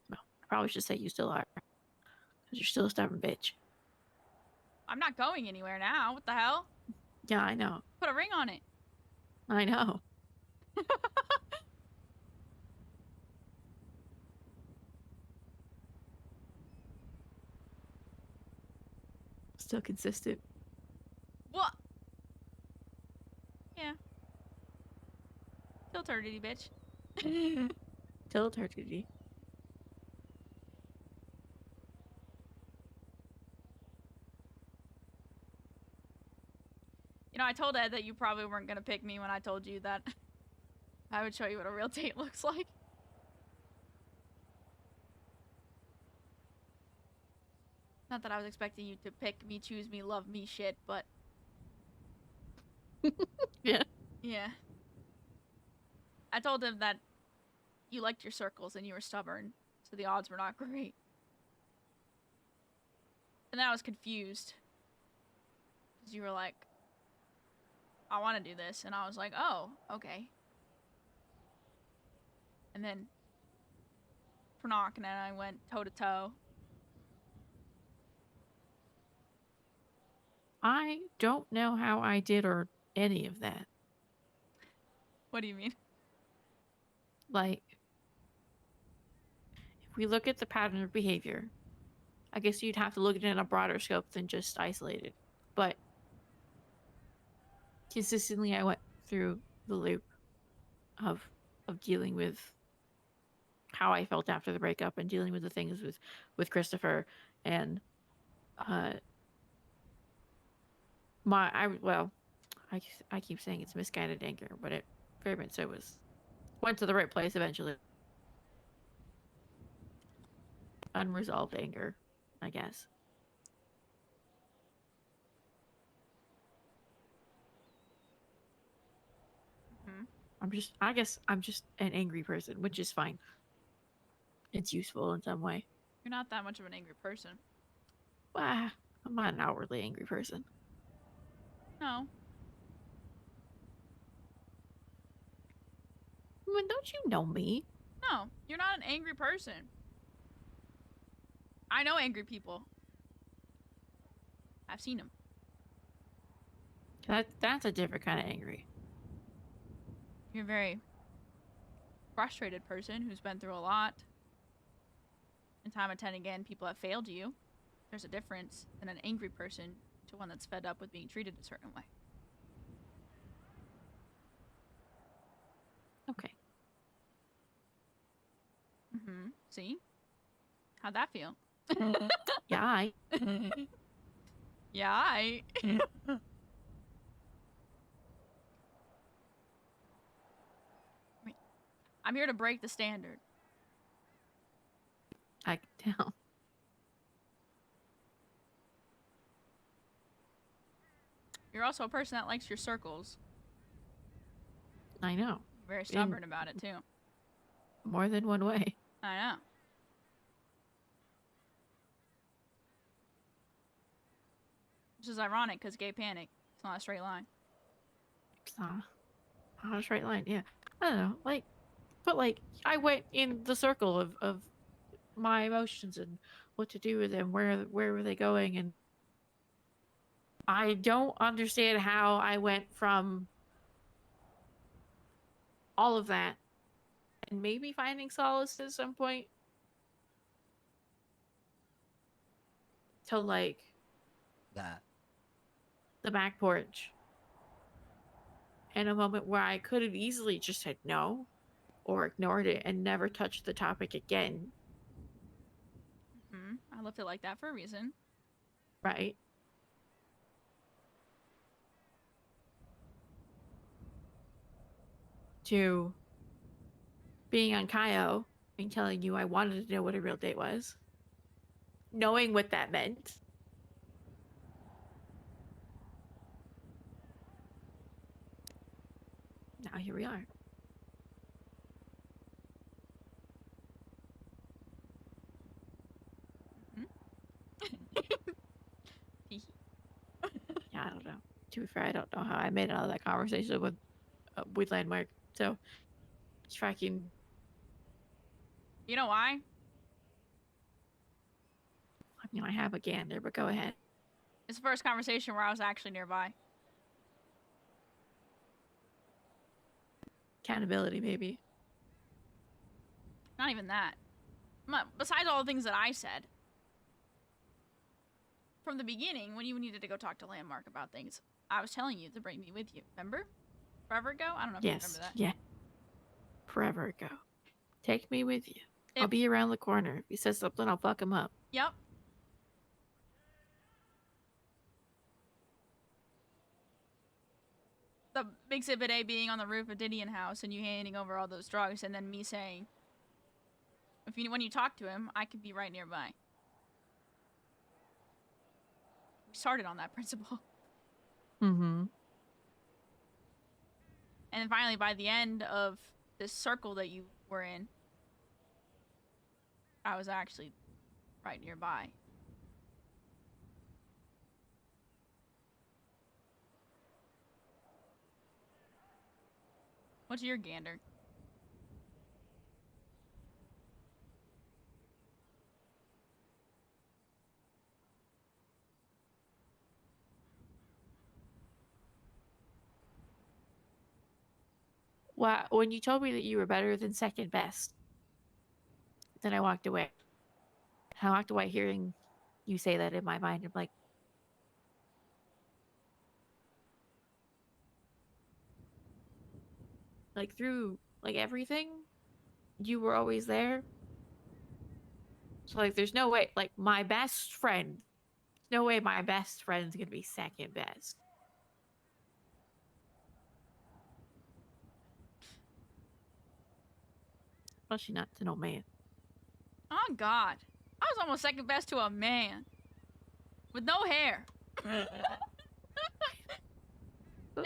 Well, I probably should say you still are. Because you're still a stubborn bitch. I'm not going anywhere now. What the hell? Yeah, I know. Put a ring on it. I know. Still consistent. What? Yeah. Still turdy, bitch. Still a turkey. I told Ed that you probably weren't gonna pick me when I told you that I would show you what a real date looks like. Not that I was expecting you to pick me, choose me, love me shit, but... Yeah. Yeah. I told him that you liked your circles and you were stubborn, so the odds were not great. And then I was confused. Because you were like, I want to do this. And I was like, oh, okay. And then Pranok and I went toe to toe. I don't know how I did or any of that. What do you mean? Like, if we look at the pattern of behavior, I guess you'd have to look at it in a broader scope than just isolated. But consistently, I went through the loop of dealing with how I felt after the breakup and dealing with the things with Christopher and I keep saying it's misguided anger, but it very much so went to the right place eventually. Unresolved anger, I guess. Hmm. I guess I'm just an angry person, which is fine. It's useful in some way. You're not that much of an angry person. I'm not an outwardly angry person. No. I mean, don't you know me? No, you're not an angry person. I know angry people. I've seen them. That's a different kind of angry. You're a very frustrated person who's been through a lot. And time and time again, people have failed you. There's a difference in an angry person to one that's fed up with being treated a certain way. Okay. Mm-hmm. See? How'd that feel? Yeah, Yeah, I'm here to break the standard. I can tell. You're also a person that likes your circles. I know. You're very stubborn about it, too. More than one way. I know. Which is ironic, because gay panic. It's not a straight line. It's not a straight line. Yeah. I don't know. But I went in the circle of my emotions and what to do with them, where were they going, and I don't understand how I went from all of that and maybe finding solace at some point to That. the back porch in a moment where I could have easily just said no or ignored it and never touched the topic again. Hmm. I left it like that for a reason. Right? To being on Kaio and telling you I wanted to know what a real date was, knowing what that meant. Now here we are. Yeah, I don't know. To be fair, I don't know how I made it out of that conversation with Landmark. So, tracking. You know why? I mean, I have a gander, but go ahead. It's the first conversation where I was actually nearby. Accountability, maybe. Not even that. Besides all the things that I said. From the beginning, when you needed to go talk to Landmark about things, I was telling you to bring me with you. Remember? Forever ago? I don't know if you remember that. Yeah. Forever ago. Take me with you. I'll be around the corner. If he says something, I'll fuck him up. Yep. The exhibit A being on the roof of Didion House and you handing over all those drugs and then me saying, when you talk to him, I could be right nearby. We started on that principle. Mm-hmm. And then finally, by the end of this circle that you were in, I was actually right nearby. What's your gander? Well, when you told me that you were better than second best, then I walked away. I walked away hearing you say that in my mind. I'm like through like everything, you were always there. So like, there's no way. Like my best friend, no way my best friend's gonna be second best. Especially not to no man. Oh God, I was almost second best to a man with no hair and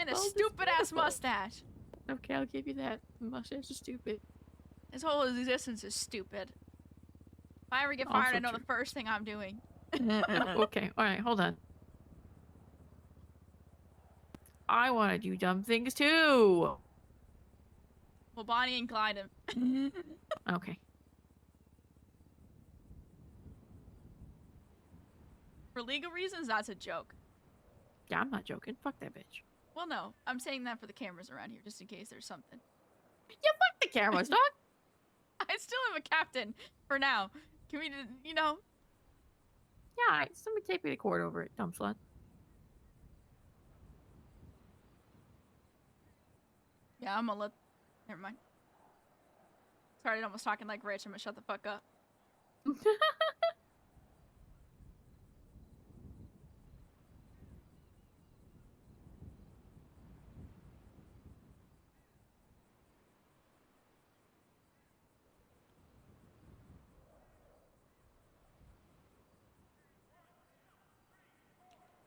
a stupid ass mustache. Okay, I'll give you that. The mustache is stupid. His whole existence is stupid. If I ever get fired, Also I know true. the first thing I'm doing. Okay, alright, hold on. I want to do dumb things too. Well, Bonnie and Clyde him. Okay. For legal reasons, that's a joke. Yeah, I'm not joking. Fuck that bitch. Well, no, I'm saying that for the cameras around here, just in case there's something. Yeah, fuck the cameras, dog. I still am a captain for now. Can we, you know? Yeah, alright. Somebody take me to court over it, dumb slut. Yeah, I'm gonna let. Never mind. Sorry, I'm almost talking like Rich. I'm gonna shut the fuck up.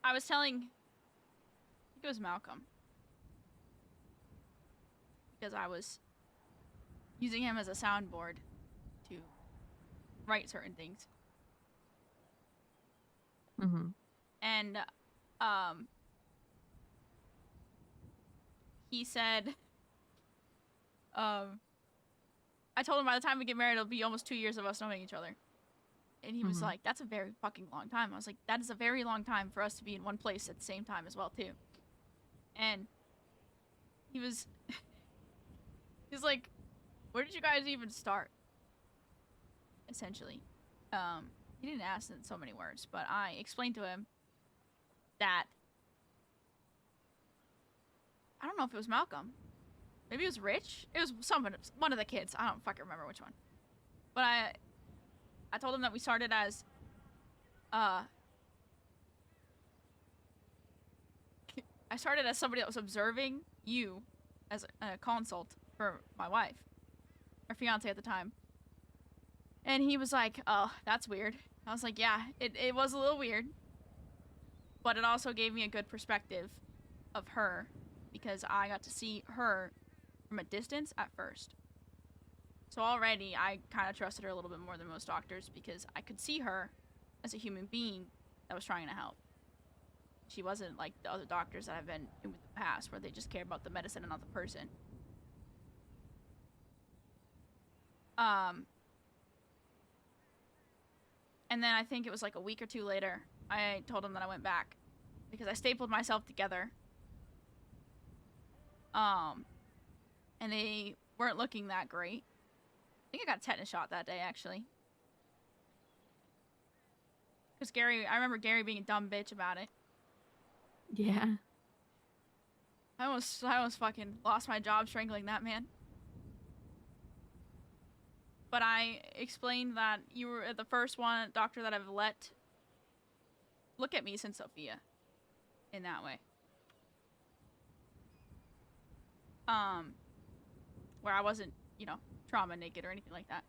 I was telling. I think it was Malcolm. Because I was using him as a soundboard to write certain things. Mm-hmm. And, he said, I told him by the time we get married, it'll be almost 2 years of us knowing each other. And he was like, that's a very fucking long time. I was like, that is a very long time for us to be in one place at the same time as well, too. And he was, he's like, where did you guys even start? Essentially. He didn't ask in so many words, but I explained to him that, I don't know if it was Malcolm. Maybe it was Rich. It was one of the kids. I don't fucking remember which one. But I told him that we started as, I started as somebody that was observing you as a consult for my wife, or fiance at the time. And he was like, oh, that's weird. I was like, yeah, it was a little weird. But it also gave me a good perspective of her, because I got to see her from a distance at first. So already I kind of trusted her a little bit more than most doctors, because I could see her as a human being that was trying to help. She wasn't like the other doctors that I've been in with the past, where they just care about the medicine and not the person. And then I think it was like a week or two later, I told him that I went back because I stapled myself together. And they weren't looking that great. I think I got a tetanus shot that day, actually. Because I remember Gary being a dumb bitch about it. Yeah. I almost fucking lost my job strangling that man. But I explained that you were the first doctor that I've let look at me since Sophia in that way. Where I wasn't, you know, trauma naked or anything like that.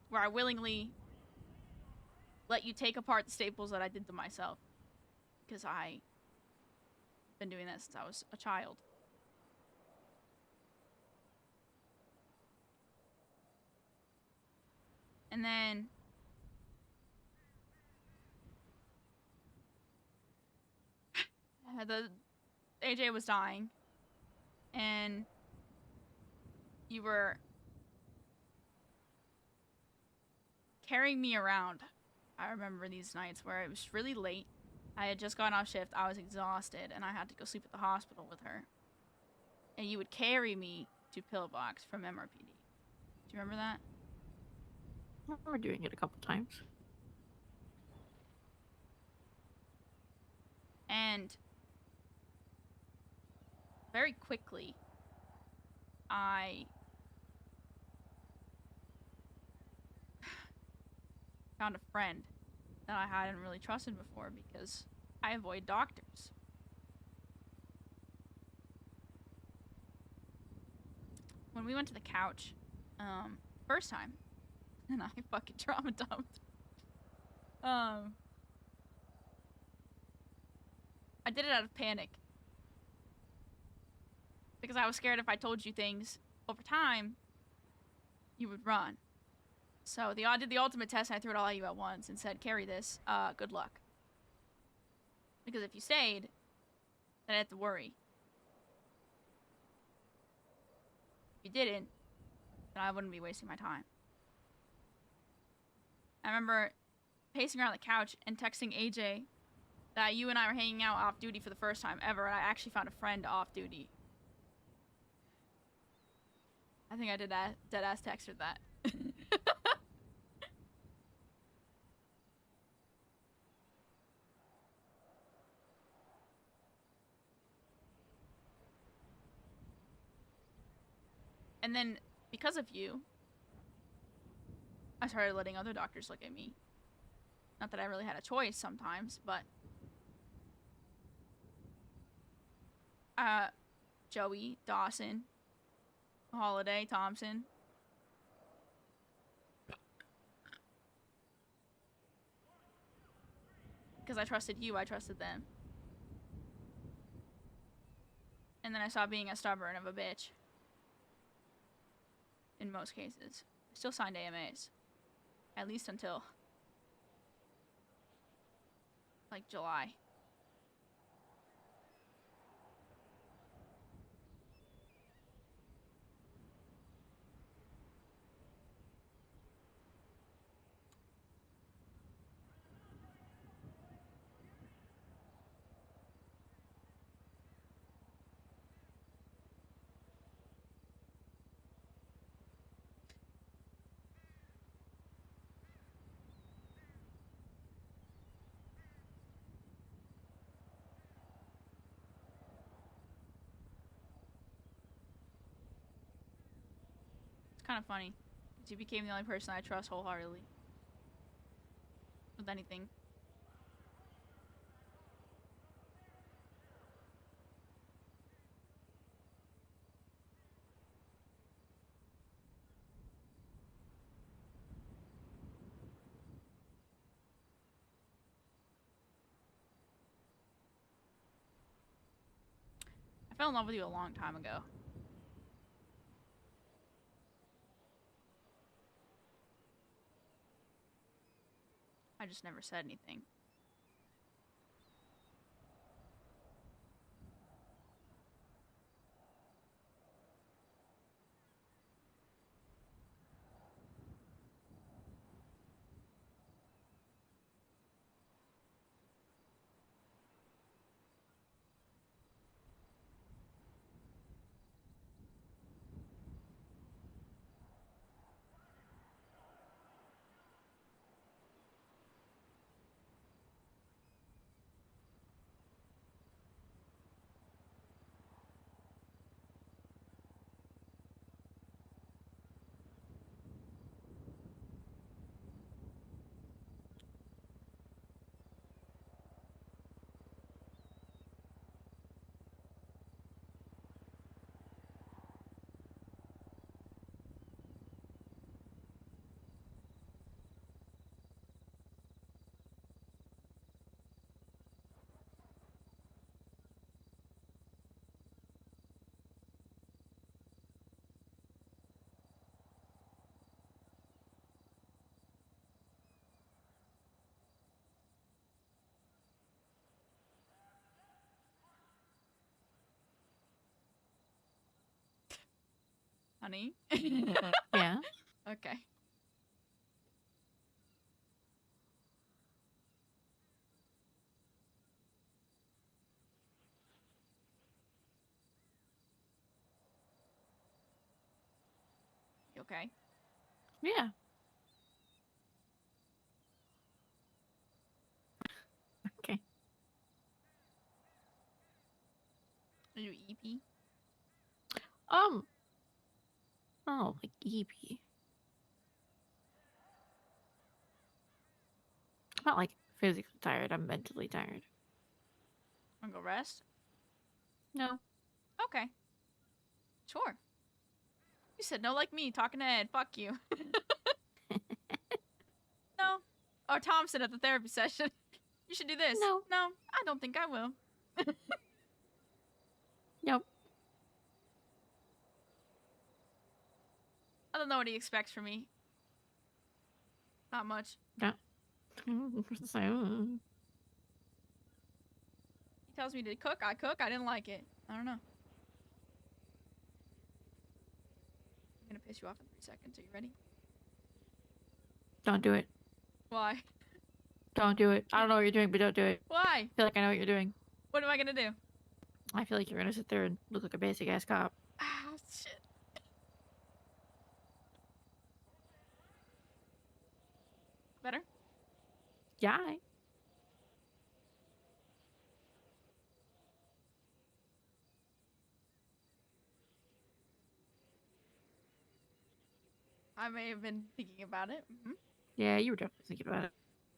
Where I willingly let you take apart the staples that I did to myself. Because I've been doing that since I was a child. And then AJ was dying, and you were carrying me around. I remember these nights where it was really late. I had just gotten off shift. I was exhausted, and I had to go sleep at the hospital with her. And you would carry me to Pillbox from MRPD. Do you remember that? I remember doing it a couple times. And very quickly, I found a friend that I hadn't really trusted before because I avoid doctors. When we went to the couch, first time, and I fucking trauma dumped. I did it out of panic. Because I was scared if I told you things over time, you would run. So I did the ultimate test and I threw it all at you at once and said, carry this, good luck. Because if you stayed, then I had to worry. If you didn't, then I wouldn't be wasting my time. I remember pacing around the couch and texting AJ that you and I were hanging out off duty for the first time ever, and I actually found a friend off duty. I think I did that deadass text her that. And then, because of you, I started letting other doctors look at me. Not that I really had a choice sometimes, but... Joey, Dawson, Holiday, Thompson. Because I trusted you, I trusted them. And then I stopped being as stubborn of a bitch. In most cases. I still signed AMAs. At least until... like, July. Kind of funny, because you became the only person I trust wholeheartedly with anything. I fell in love with you a long time ago. I just never said anything. honey. Yeah. Okay. You okay? Yeah. Okay. Are you EP? Oh, like EP. I'm not like physically tired. I'm mentally tired. Wanna go rest? No. Okay. Sure. You said no like me, talking to Ed. Fuck you. No. Or Thompson at the therapy session. You should do this. No. No, I don't think I will. Nope. I don't know what he expects from me. Not much. No. So, He tells me to cook, I cook. I didn't like it. I don't know. I'm gonna piss you off in 3 seconds. Are you ready? don't do it. Why? Don't do it. I don't know what you're doing, but don't do it. Why? I feel like I know what you're doing. What am I gonna do? I feel like you're gonna sit there and look like a basic ass cop. Ah, shit. Better? Yeah. I may have been thinking about it. Yeah, you were definitely thinking about it.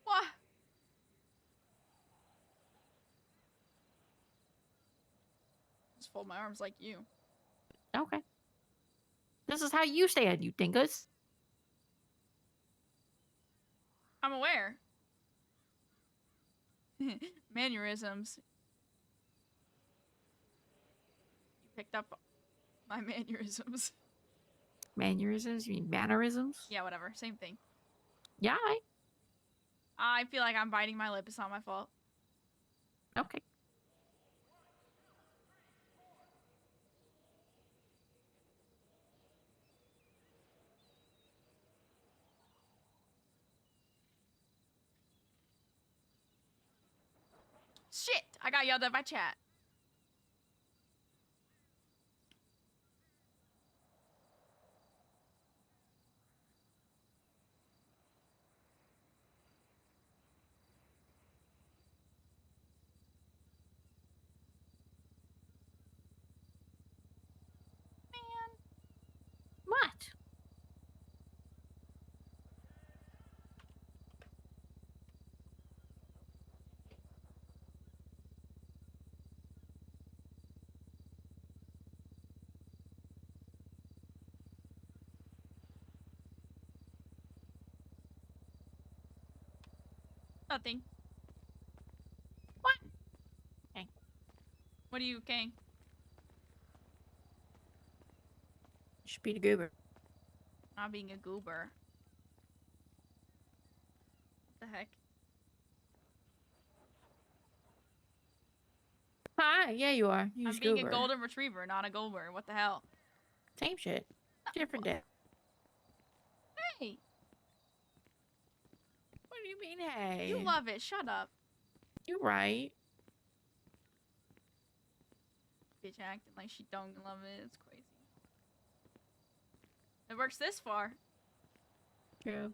What? Just fold my arms like you. Okay. This is how you stand, you dingus. I'm aware. Mannerisms. You picked up my mannerisms. Mannerisms? You mean mannerisms? Yeah, whatever. Same thing. Yeah. I feel like I'm biting my lip. It's not my fault. Okay. Shit! I got yelled at by chat. Man. What? Nothing. What? Okay. What are you, King? You should be the goober. Not being a goober. What the heck? Hi, yeah, you are. You I'm being a golden retriever, not a goober. What the hell? Same shit. Different day. Hey! What do you mean, hey? You love it. Shut up. You're right. Bitch acting like she don't love it. It's crazy. It works this far. True.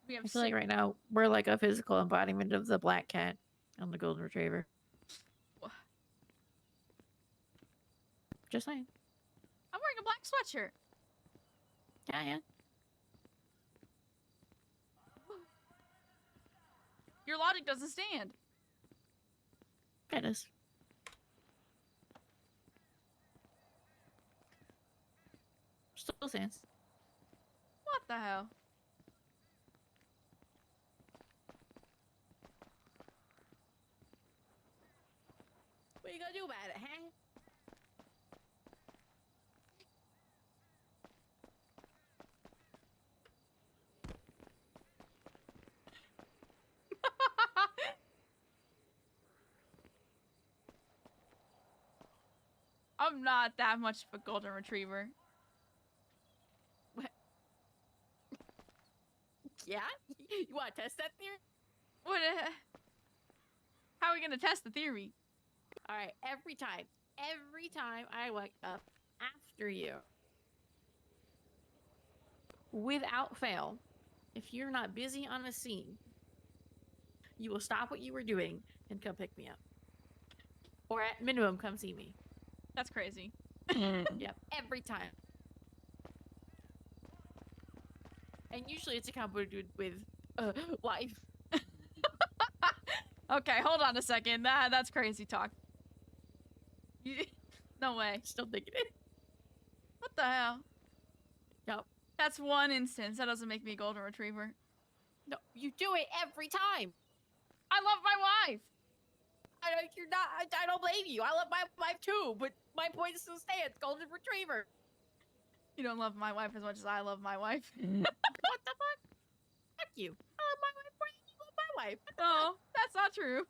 We have I feel like right now we're like a physical embodiment of the black cat and the golden retriever. Wha- Just saying. I'm wearing a black sweatshirt. Yeah, yeah. Your logic doesn't stand. It is. Still stands. What the hell? What are you gonna do about it, huh? I'm not that much of a golden retriever. Yeah? You want to test that theory? What? How are we gonna test the theory? All right, every time I wake up after you, without fail, if you're not busy on a scene, you will stop what you were doing and come pick me up. Or at minimum, come see me. That's crazy. Yep, every time. And usually it's accompanied with life. Okay, hold on a second. That's crazy talk. No way. Still thinking it. What the hell? Yep. That's one instance. That doesn't make me a golden retriever. No, you do it every time. I love my wife. You're not. I don't blame you. I love my wife too, but my point still stands. Golden retriever. You don't love my wife as much as I love my wife. What the fuck? Fuck you. I love my wife more than you love my wife. What the No, that's not true.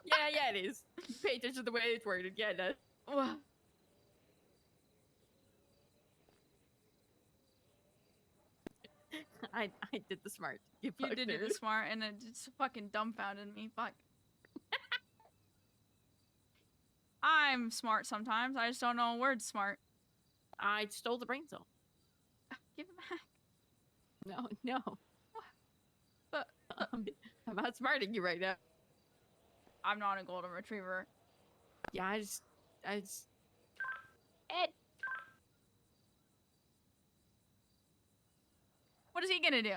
fuck? Yeah, it is. You pay attention to the way it's worded. Yeah, it does. Wha- I did the smart. You did do the smart, and it just fucking dumbfounded me. Fuck. I'm smart sometimes. I just don't know a word smart. I stole the brain cell. Give it back. No. But I'm outsmarting you right now. I'm not a golden retriever. Yeah, I just. Ed. What is he gonna do?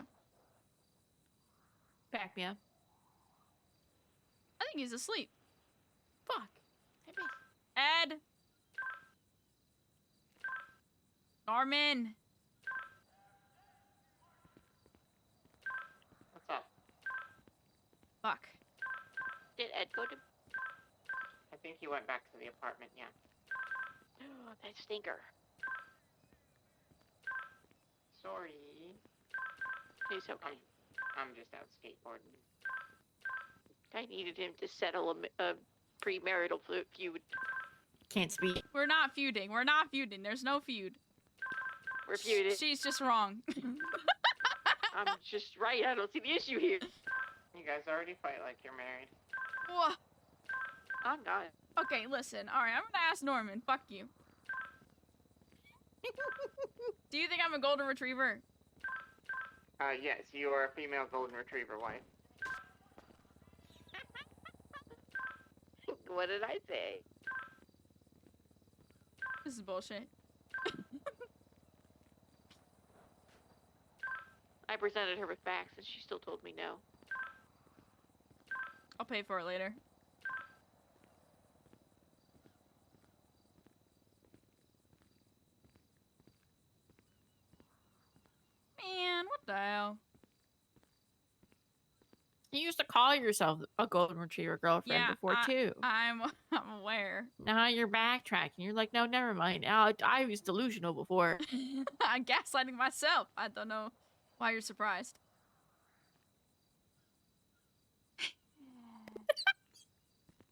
Back me up. I think he's asleep. Fuck. Ed. Norman. What's up? Fuck. Did Ed go to? I think he went back to the apartment, yeah. That stinker. Sorry. He's okay. I'm just out skateboarding. I needed him to settle a premarital feud. Can't speak. We're not feuding. We're not feuding. There's no feud. We're feuded. She's just wrong. I'm just right. I don't see the issue here. You guys already fight like you're married. Wha- I'm not. Okay, listen. All right, I'm gonna ask Norman. Fuck you. Do you think I'm a golden retriever? Yes, you are a female golden retriever wife. What did I say? This is bullshit. I presented her with facts and she still told me no. I'll pay for it later. Man, what the hell? You used to call yourself a golden retriever girlfriend Yeah, before too. I'm aware. Now you're backtracking. You're like, no, never mind. I was delusional before. I'm gaslighting myself. I don't know why you're surprised.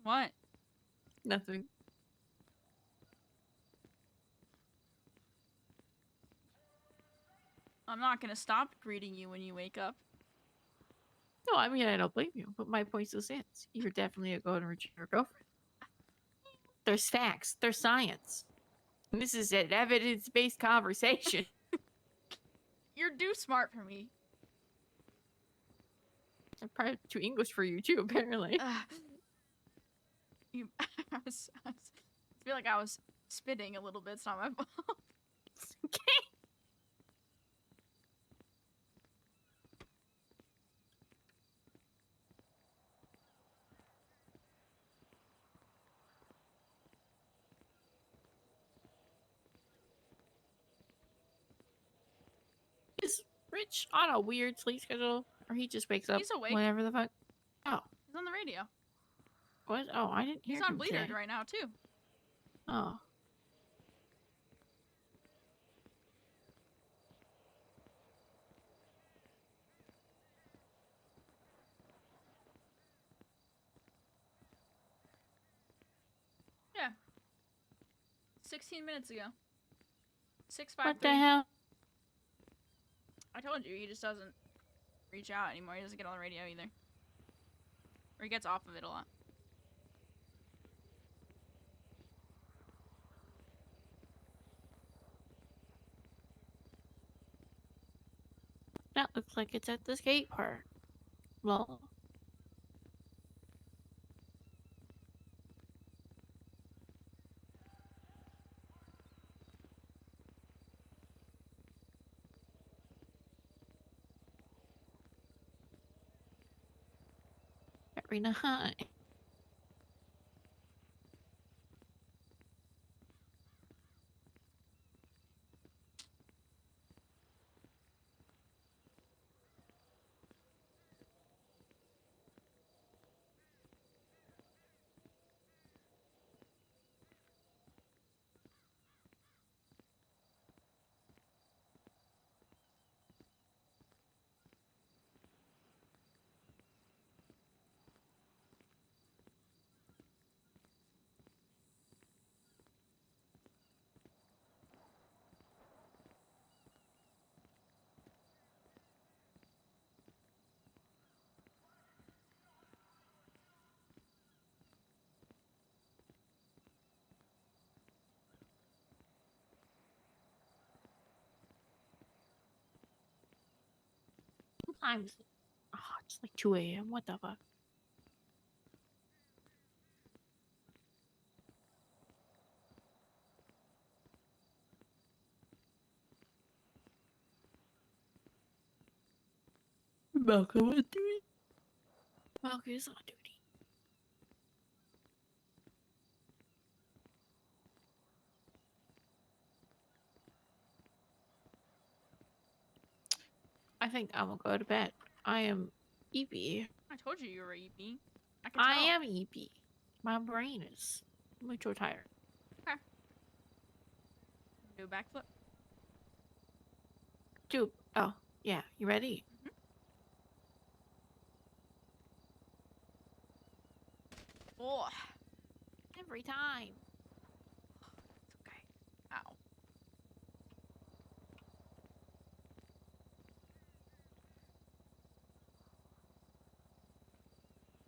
What? Nothing. I'm not gonna stop greeting you when you wake up. No, I mean I don't blame you, but my point still stands. You're definitely a golden retriever girlfriend. There's facts. There's science. And this is an evidence-based conversation. You're too smart for me. I'm probably too English for you too, apparently. You, I feel like I was spitting a little bit. It's not my fault. Okay. Is Rich on a weird sleep schedule, or he just wakes up He's awake. whenever the fuck? Oh, He's on the radio. what? Oh, I didn't hear He's on him Bleeder today. right now too. Oh. Yeah. 16 minutes ago. 653. What the hell? I told you, he just doesn't reach out anymore. He doesn't get on the radio either. Or he gets off of it a lot. That looks like it's at the skate park. Well, Reyna, hi. Sometimes, oh, it's like 2 a.m. What the fuck? Malcolm on duty. Malcolm is on duty. I think I will go to bed. I am EP. I told you were EP. I can tell. I am EP. My brain is mucho tired. Do a backflip. Dude, oh, yeah, you ready? Oh, Every time. it's okay. Ow.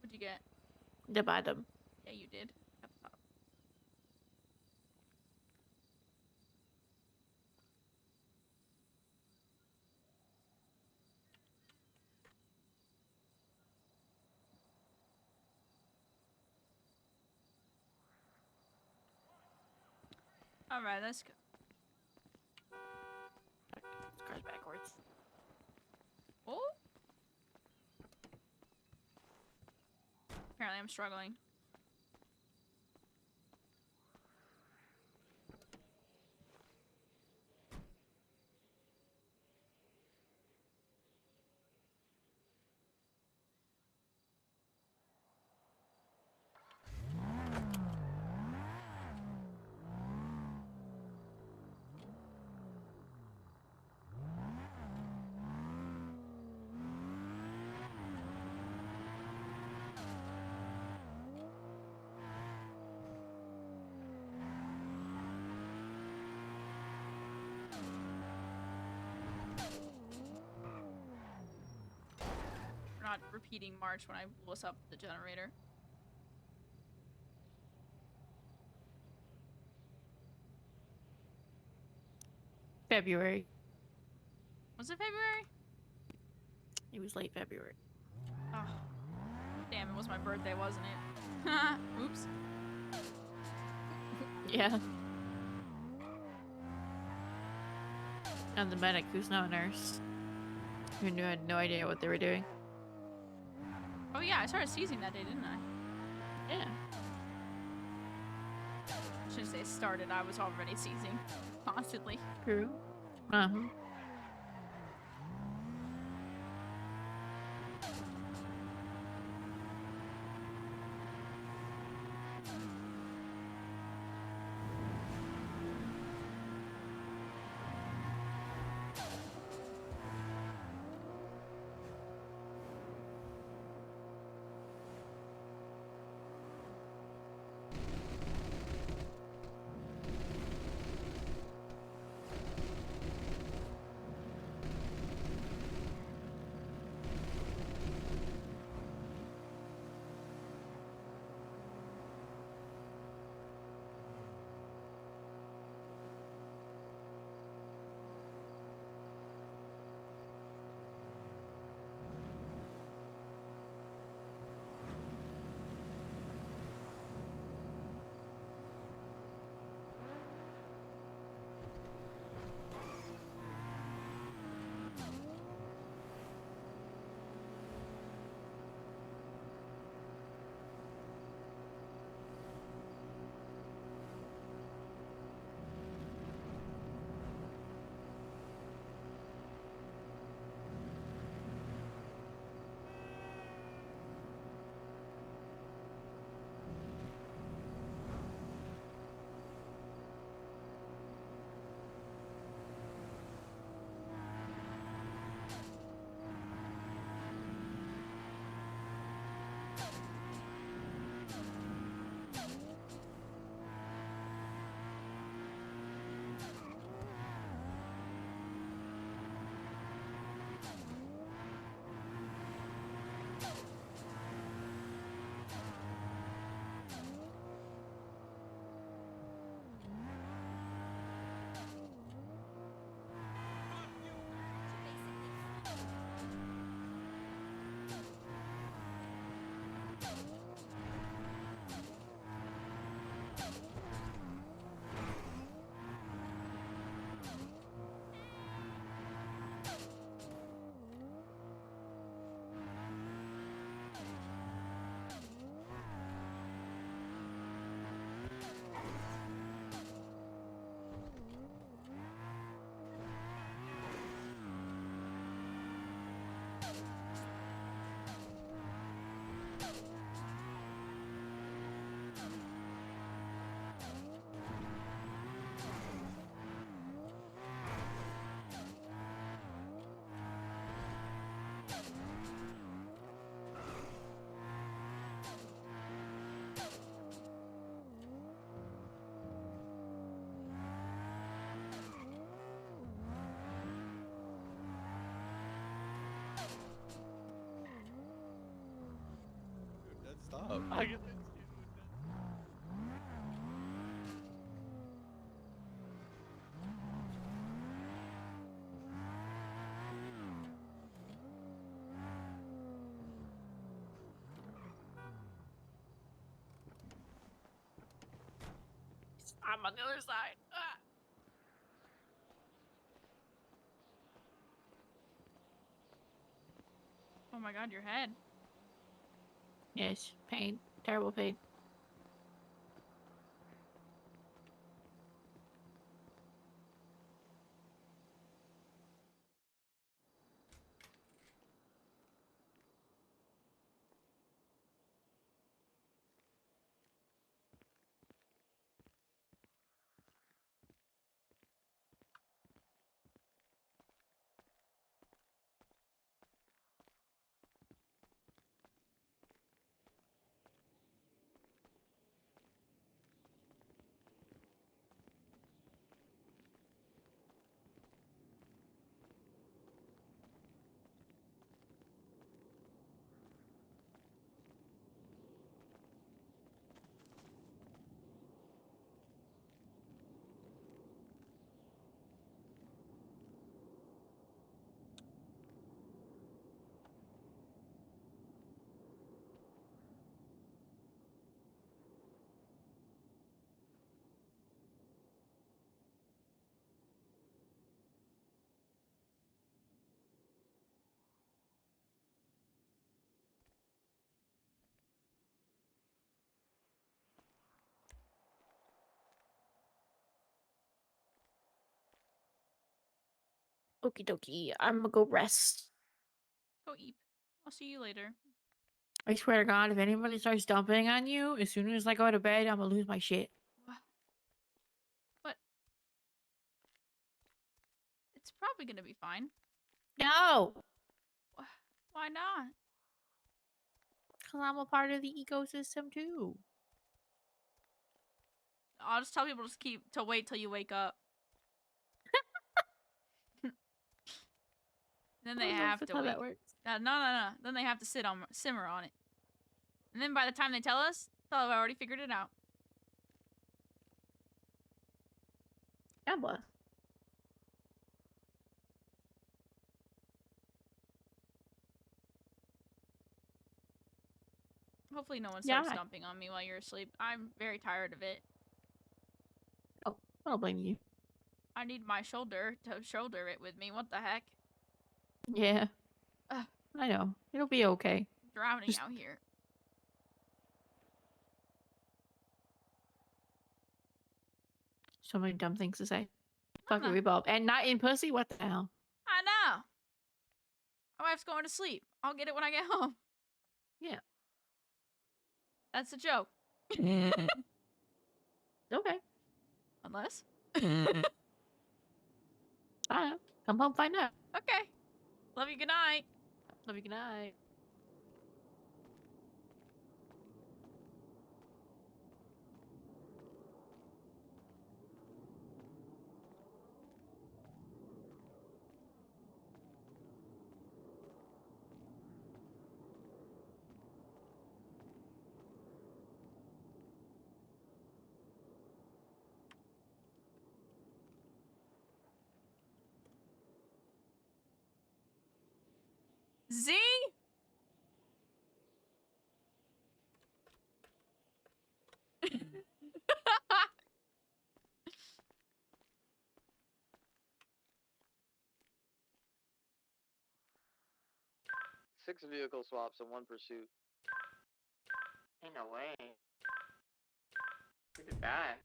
What'd you get? The bottom. Yeah, you did. At the top. All right, let's go. Car's backwards. Oh. Apparently, I'm struggling. We're not repeating March when I blew us up the generator. February. Was it February? It was late February. Oh. Damn, it was my birthday, wasn't it? Oops. Yeah. And the medic, who's now a nurse, who knew had no idea what they were doing. Oh yeah, I started seizing that day, didn't I? Yeah. I shouldn't say started, I was already seizing. Constantly. True. Uh-huh. Stop. I get I'm on the other side. Ah. Oh my god, your head. Yes, pain. Terrible pain. Okie dokie. I'm gonna go rest. Go eat. I'll see you later. I swear to God, if anybody starts dumping on you, as soon as I go to bed, I'm gonna lose my shit. But it's probably gonna be fine. No! Why not? Because I'm a part of the ecosystem too. I'll just tell people to wait till you wake up. Then they Oh, have that's to how wait. that works. No. Then they have to simmer on it. And then by the time they tell us, they'll have already figured it out. God bless. Hopefully no one Yeah, starts dumping on me while you're asleep. I'm very tired of it. Oh, I don't blame you. I need my shoulder to shoulder it with me. What the heck? Yeah. Ugh. I know. It'll be okay. I'm drowning Just- out here. So many dumb things to say. I'm Fucking not- rebulb. And not in pussy? What the hell? I know. My wife's going to sleep. I'll get it when I get home. Yeah. That's a joke. Okay. Unless. Fine. Come home, find out. Okay. Love you. Good night. Love you. Good night. Z? Six vehicle swaps and one pursuit. Ain't no way. Who did that?